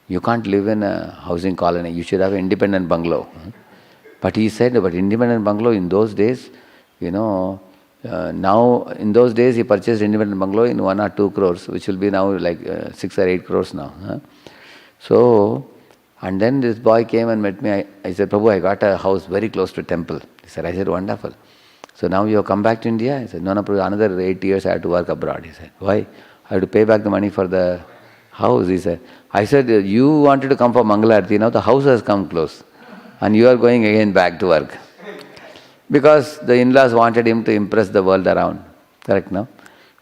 Speaker 3: you can't live in a housing colony, you should have an independent bungalow. But he said, but independent bungalow in those days, now in those days he purchased independent bungalow in 1 or 2 crores, which will be now like 6 or 8 crores now. So, and then this boy came and met me. I said, Prabhu, I got a house very close to temple. He said, I said, wonderful. So now you have come back to India? I said, no, Prabhu, another 8 years I have to work abroad. He said, why? I have to pay back the money for the house. He said, I said, you wanted to come for Mangalarti, now the house has come close and you are going again back to work. Because the in-laws wanted him to impress the world around. Correct, no?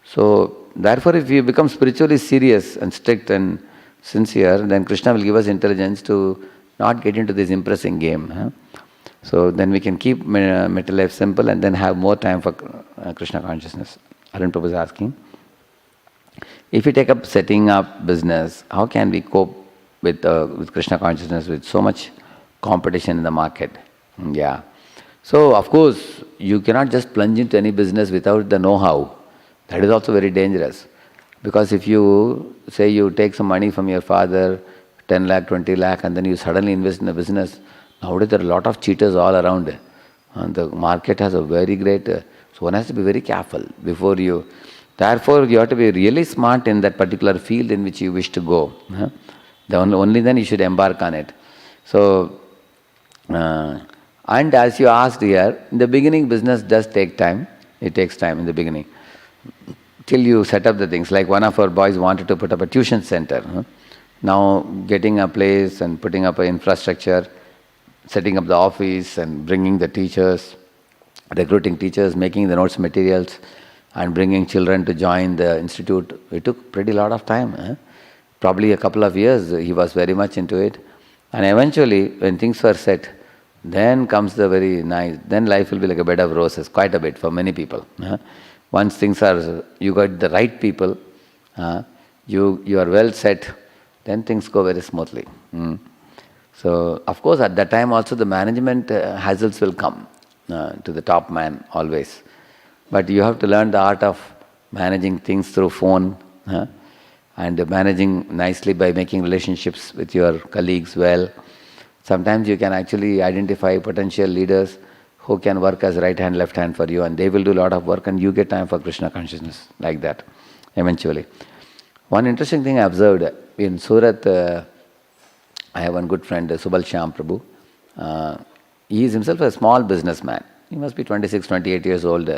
Speaker 3: So, therefore if you become spiritually serious and strict and sincere, then Krishna will give us intelligence to not get into this impressing game. So then we can keep mental life simple and then have more time for Krishna consciousness. Arun Prabhu is asking, if we take up setting up business, how can we cope with Krishna consciousness with so much competition in the market? Yeah. So of course, you cannot just plunge into any business without the know-how. That is also very dangerous. Because if you say you take some money from your father, 10 lakh, 20 lakh, and then you suddenly invest in a business, nowadays there are a lot of cheaters all around. And the market has a very great, so one has to be very careful before you. Therefore, you have to be really smart in that particular field in which you wish to go. Only then you should embark on it. So, and as you asked here, in the beginning business does take time. It takes time in the beginning. Till you set up the things. Like one of our boys wanted to put up a tuition center. Now getting a place and putting up an infrastructure, setting up the office and bringing the teachers, recruiting teachers, making the notes materials, and bringing children to join the institute. It took pretty lot of time. Probably a couple of years he was very much into it. And eventually, when things were set, then comes the very nice, then life will be like a bed of roses, quite a bit for many people. Once things are, you got the right people, you are well set, then things go very smoothly. So, of course, at that time also the management hassles will come to the top man always. But you have to learn the art of managing things through phone and managing nicely by making relationships with your colleagues well. Sometimes you can actually identify potential leaders who can work as right hand, left hand for you, and they will do a lot of work and you get time for Krishna consciousness, like that, eventually. One interesting thing I observed, in Surat, I have one good friend, Subal Shyam Prabhu. He is himself a small businessman. He must be 26, 28 years old.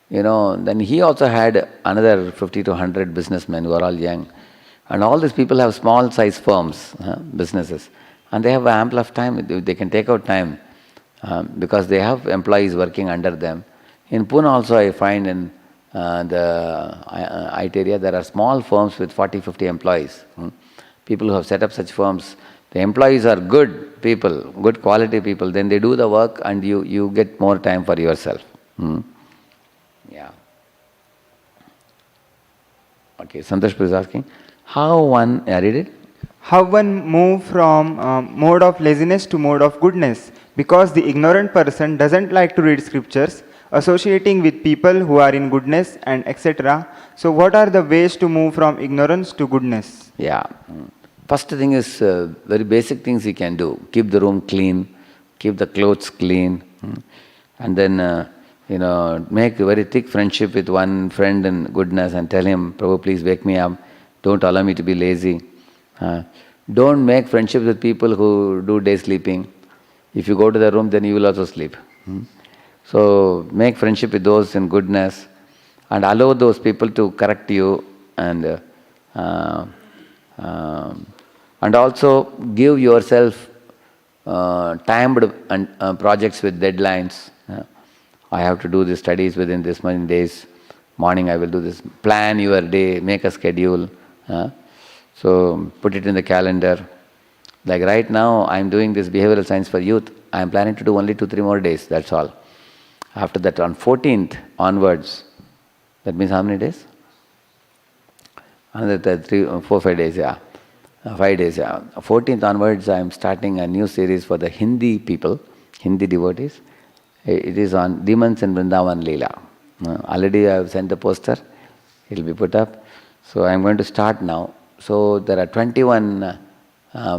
Speaker 3: Then he also had another 50 to 100 businessmen who are all young. And all these people have small size firms, businesses. And they have ample of time. They can take out time because they have employees working under them. In Pune also I find in the IT area there are small firms with 40, 50 employees. People who have set up such firms. The employees are good people, good quality people. Then they do the work and you get more time for yourself. Yeah. Okay, Santosh is asking, how one, read it?
Speaker 4: How one move from mode of laziness to mode of goodness, because the ignorant person doesn't like to read scriptures, associating with people who are in goodness and etc. So what are the ways to move from ignorance to goodness?
Speaker 3: Yeah. First thing is very basic things you can do. Keep the room clean, keep the clothes clean, and then make a very thick friendship with one friend in goodness and tell him, Prabhu, please wake me up. Don't allow me to be lazy. Don't make friendships with people who do day sleeping. If you go to the room, then you will also sleep. So make friendship with those in goodness and allow those people to correct you and also give yourself timed projects with deadlines. I have to do the studies within this many days. Morning I will do this. Plan your day, make a schedule. So put it in the calendar. Like right now I am doing this behavioral science for youth. I am planning to do only 2-3 more days, that's all. After that on 14th onwards, that means how many days? Another 4-5 days, 5 days, 14th onwards I am starting a new series for the Hindi people, Hindi devotees. It is on Demons in Vrindavan Leela. Already I have sent the poster, it will be put up. So I am going to start now. So there are 21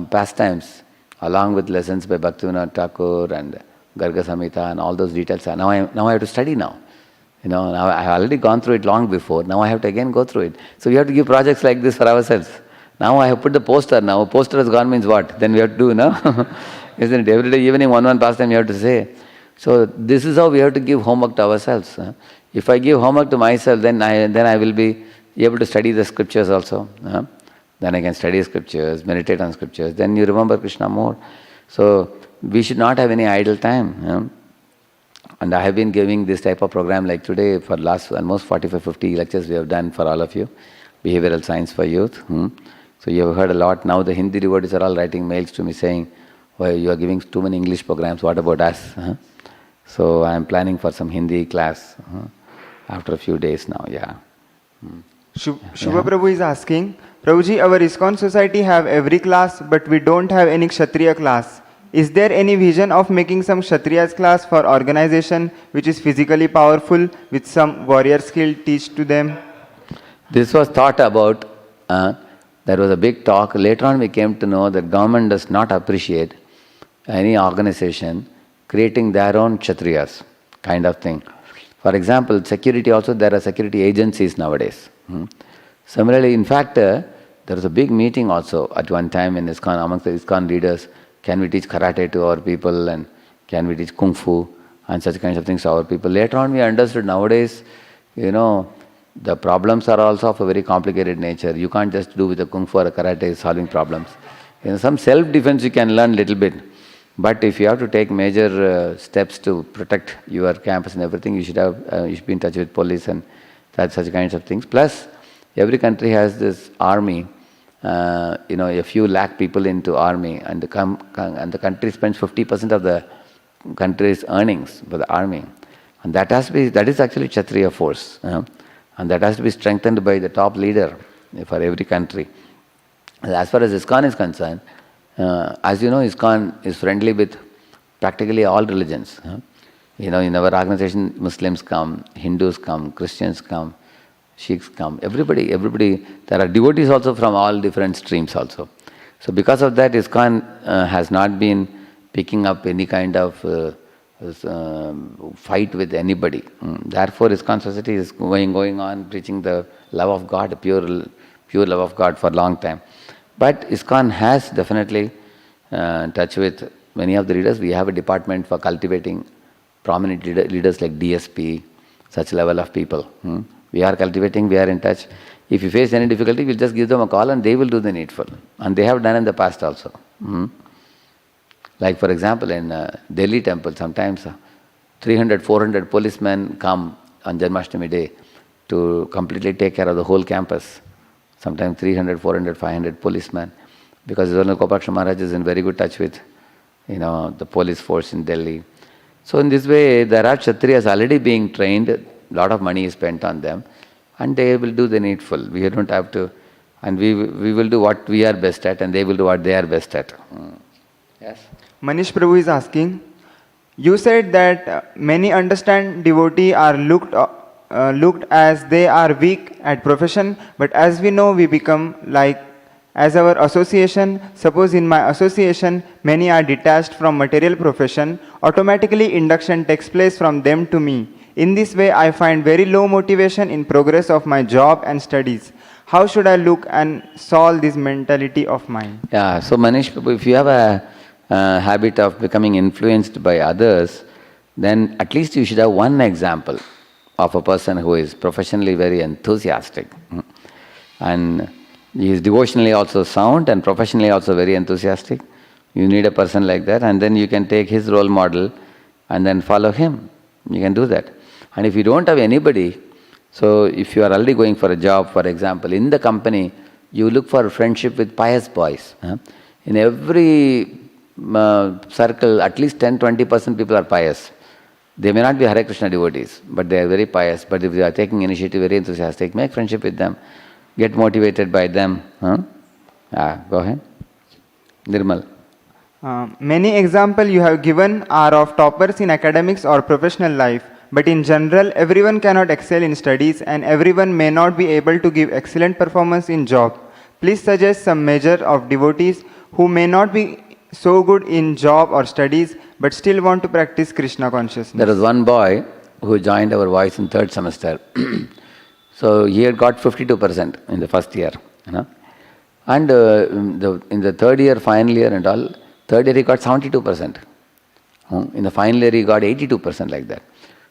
Speaker 3: pastimes along with lessons by Bhaktivinoda Thakur and Garga Samhita and all those details. Now I have to study now. Now I have already gone through it long before. Now I have to again go through it. So we have to give projects like this for ourselves. Now I have put the poster. Now poster has gone means what? Then we have to do, Isn't it? Every day evening one pastime you have to say. So this is how we have to give homework to ourselves. If I give homework to myself, then I will be able to study the scriptures also. Then I can study scriptures, meditate on scriptures. Then you remember Krishna more. So we should not have any idle time. And I have been giving this type of program like today for last almost 45-50 lectures we have done for all of you. Behavioral science for youth. So you have heard a lot. Now the Hindi devotees are all writing mails to me saying, well, you are giving too many English programs, what about us? So I am planning for some Hindi class after a few days now,
Speaker 4: Shubha Prabhu is asking, Prabhuji, our ISKCON society have every class, but we don't have any Kshatriya class. Is there any vision of making some Kshatriyas class for organization which is physically powerful with some warrior skill teach to them?
Speaker 3: This was thought about, there was a big talk. Later on we came to know that government does not appreciate any organization creating their own Kshatriyas kind of thing. For example, security also, there are security agencies nowadays. Similarly, in fact, there was a big meeting also at one time in ISKCON, amongst the ISKCON leaders. Can we teach karate to our people and can we teach kung fu and such kinds of things to our people? Later on we understood nowadays, the problems are also of a very complicated nature. You can't just do with the kung fu or karate solving problems. Some self-defense you can learn little bit. But if you have to take major steps to protect your campus and everything, you should be in touch with police and such kinds of things. Plus, every country has this army. A few lakh people into army, and the country spends 50% of the country's earnings for the army, and that is actually Kshatriya force, and that has to be strengthened by the top leader for every country. As far as ISKCON is concerned, as you know, ISKCON is friendly with practically all religions. In our organization, Muslims come, Hindus come, Christians come, Sikhs come, everybody, there are devotees also from all different streams also. So because of that, ISKCON has not been picking up any kind of fight with anybody. Therefore, ISKCON society is going on preaching the love of God, pure love of God for a long time. But ISKCON has definitely touch with many of the leaders. We have a department for cultivating prominent leaders like DSP, such level of people. We are cultivating, we are in touch. If you face any difficulty, we'll just give them a call and they will do the needful. And they have done in the past also. Like for example, in Delhi temple, sometimes 300, 400 policemen come on Janmashtami day to completely take care of the whole campus. Sometimes 300, 400, 500 policemen. Because Zona Gopalakrishna Maharaj is in very good touch with the police force in Delhi. So in this way, there are Kshatriyas already being trained. A lot of money is spent on them, and they will do the needful. We don't have to, and we will do what we are best at, and they will do what they are best at. Yes.
Speaker 4: Manish Prabhu is asking, you said that many understand devotee are looked as they are weak at profession, but as we know, we become like as our association. Suppose in my association, many are detached from material profession, automatically induction takes place from them to me. In this way, I find very low motivation in progress of my job and studies. How should I look and solve this mentality of mine?
Speaker 3: Yeah, so Manish, if you have a habit of becoming influenced by others, then at least you should have one example of a person who is professionally very enthusiastic. And he is devotionally also sound and professionally also very enthusiastic. You need a person like that, and then you can take his role model and then follow him. You can do that. And if you don't have anybody, so if you are already going for a job, for example, in the company, you look for friendship with pious boys. In every circle, at least 10-20% people are pious. They may not be Hare Krishna devotees, but they are very pious. But if they are taking initiative, very enthusiastic, make friendship with them, get motivated by them. Go ahead. Nirmal.
Speaker 4: Many examples you have given are of toppers in academics or professional life. But in general, everyone cannot excel in studies and everyone may not be able to give excellent performance in job. Please suggest some measure of devotees who may not be so good in job or studies but still want to practice Krishna consciousness.
Speaker 3: There was one boy who joined our voice in 3rd semester. So he had got 52% in the first year. And in the 3rd year, final year and all, 3rd year he got 72%. In the final year he got 82% like that.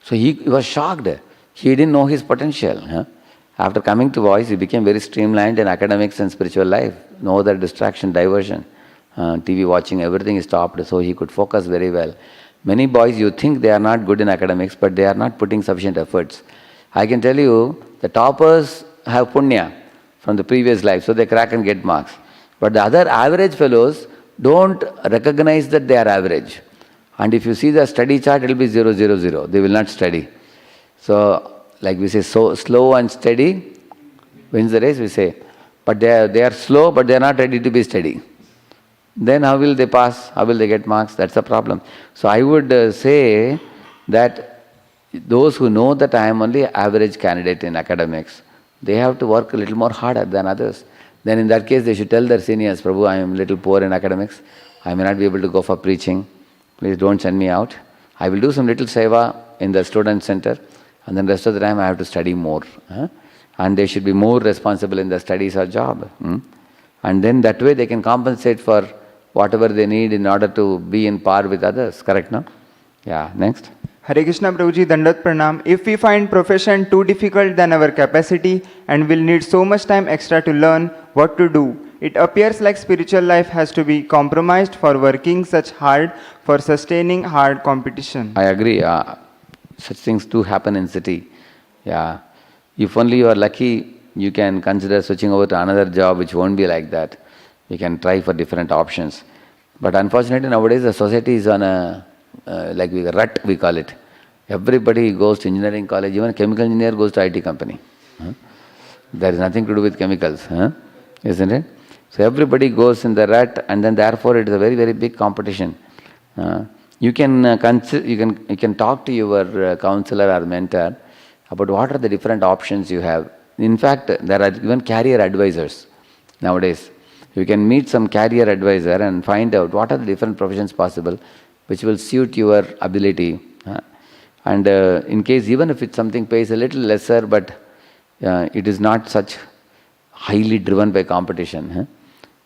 Speaker 3: So he was shocked. He didn't know his potential. After coming to voice, he became very streamlined in academics and spiritual life. No other distraction, diversion. TV watching, everything is stopped, so he could focus very well. Many boys, you think they are not good in academics, but they are not putting sufficient efforts. I can tell you, the toppers have punya from the previous life, so they crack and get marks. But the other average fellows don't recognize that they are average. And if you see the study chart, it will be 0, 0, 0. They will not study. So, like we say, so slow and steady wins the race, we say. But they are slow, but they are not ready to be steady. Then how will they pass? How will they get marks? That's the problem. So I would say that those who know that I am only average candidate in academics, they have to work a little more harder than others. Then in that case, they should tell their seniors, Prabhu, I am a little poor in academics. I may not be able to go for preaching. Please don't send me out. I will do some little seva in the student center, and then rest of the time I have to study more. And they should be more responsible in their studies or job. And then that way they can compensate for whatever they need in order to be in par with others. Correct, no? Yeah, next.
Speaker 4: Hare Krishna Prabhuji, Dandat Pranam. If we find profession too difficult than our capacity and will need so much time extra to learn what to do, It appears like spiritual life has to be compromised for working such hard for sustaining hard competition.
Speaker 3: I agree. Such things do happen in city. Yeah. If only you are lucky, you can consider switching over to another job which won't be like that. You can try for different options. But unfortunately nowadays the society is on a rut, we call it. Everybody goes to engineering college, even a chemical engineer goes to IT company. Huh? There is nothing to do with chemicals, huh? Isn't it? So everybody goes in the rut, and then therefore it is a very, very big competition. You can talk to your counselor or mentor about what are the different options you have. In fact, there are even career advisors nowadays. You can meet some career advisor and find out what are the different professions possible which will suit your ability. And in case, even if it's something pays a little lesser, but it is not such highly driven by competition,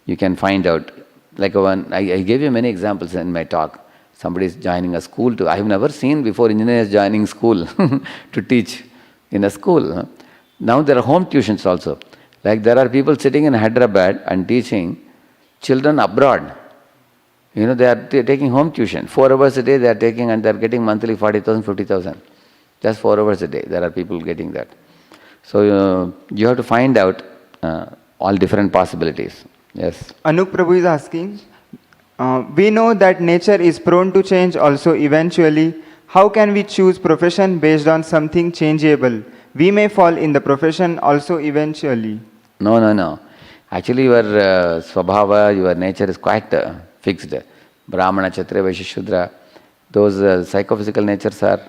Speaker 3: you can find out. Like I gave you many examples in my talk. Somebody is joining a school I have never seen before engineers joining school to teach in a school. Now there are home tuitions also. Like there are people sitting in Hyderabad and teaching children abroad. You know, they are taking home tuition. 4 hours a day they are taking, and they are getting monthly 40,000, 50,000. Just 4 hours a day. There are people getting that. So you have to find out all different possibilities. Yes.
Speaker 4: Anup Prabhu is asking, we know that nature is prone to change also eventually. How can we choose profession based on something changeable? We may fall in the profession also eventually.
Speaker 3: No. Actually your swabhava, your nature is quite fixed. Brahmana, Kshatriya, Vaishya, Shudra, those psychophysical natures are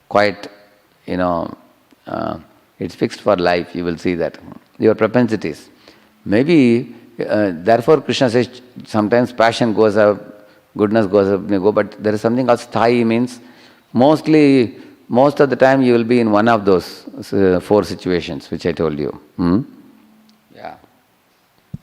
Speaker 3: quite, it's fixed for life, you will see that. Your propensities. Maybe, therefore Krishna says sometimes passion goes up, goodness goes up, may go, but there is something called sthai, means most of the time you will be in one of those 4 situations which I told you. Yeah.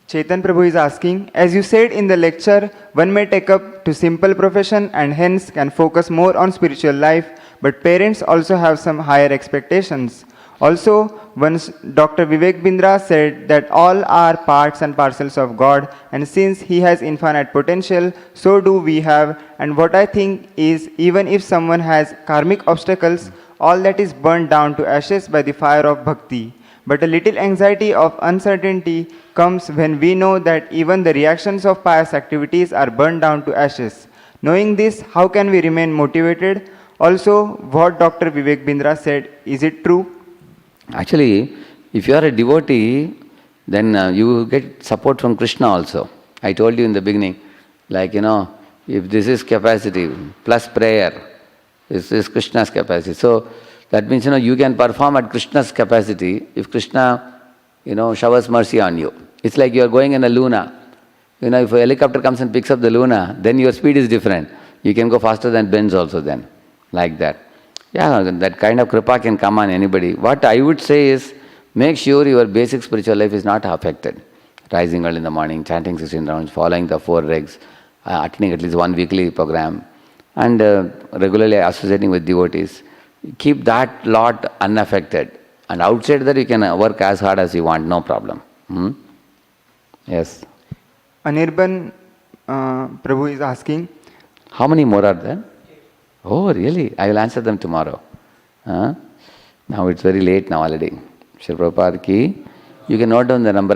Speaker 4: Chetan Prabhu is asking, as you said in the lecture, one may take up to simple profession and hence can focus more on spiritual life, but parents also have some higher expectations. Also, once Dr. Vivek Bindra said that all are parts and parcels of God, and since He has infinite potential, so do we have. And what I think is, even if someone has karmic obstacles, all that is burned down to ashes by the fire of bhakti. But a little anxiety of uncertainty comes when we know that even the reactions of pious activities are burned down to ashes. Knowing this, how can we remain motivated? Also, what Dr. Vivek Bindra said, is it true?
Speaker 3: Actually, if you are a devotee, then you get support from Krishna also. I told you in the beginning, like, if this is capacity plus prayer, this is Krishna's capacity. So, that means, you can perform at Krishna's capacity if Krishna, showers mercy on you. It's like you are going in a Luna. If a helicopter comes and picks up the Luna, then your speed is different. You can go faster than Benz also then, like that. Yeah, that kind of kripa can come on anybody. What I would say is, make sure your basic spiritual life is not affected. Rising early in the morning, chanting 16 rounds, following the 4 regs, attending at least 1 weekly program, and regularly associating with devotees. Keep that lot unaffected. And outside that you can work as hard as you want, no problem. Yes.
Speaker 4: Anirban Prabhu is asking,
Speaker 3: how many more are there? Oh, really? I will answer them tomorrow. Now it's very late now already. Shri Prabhupada ki, you can note down the number and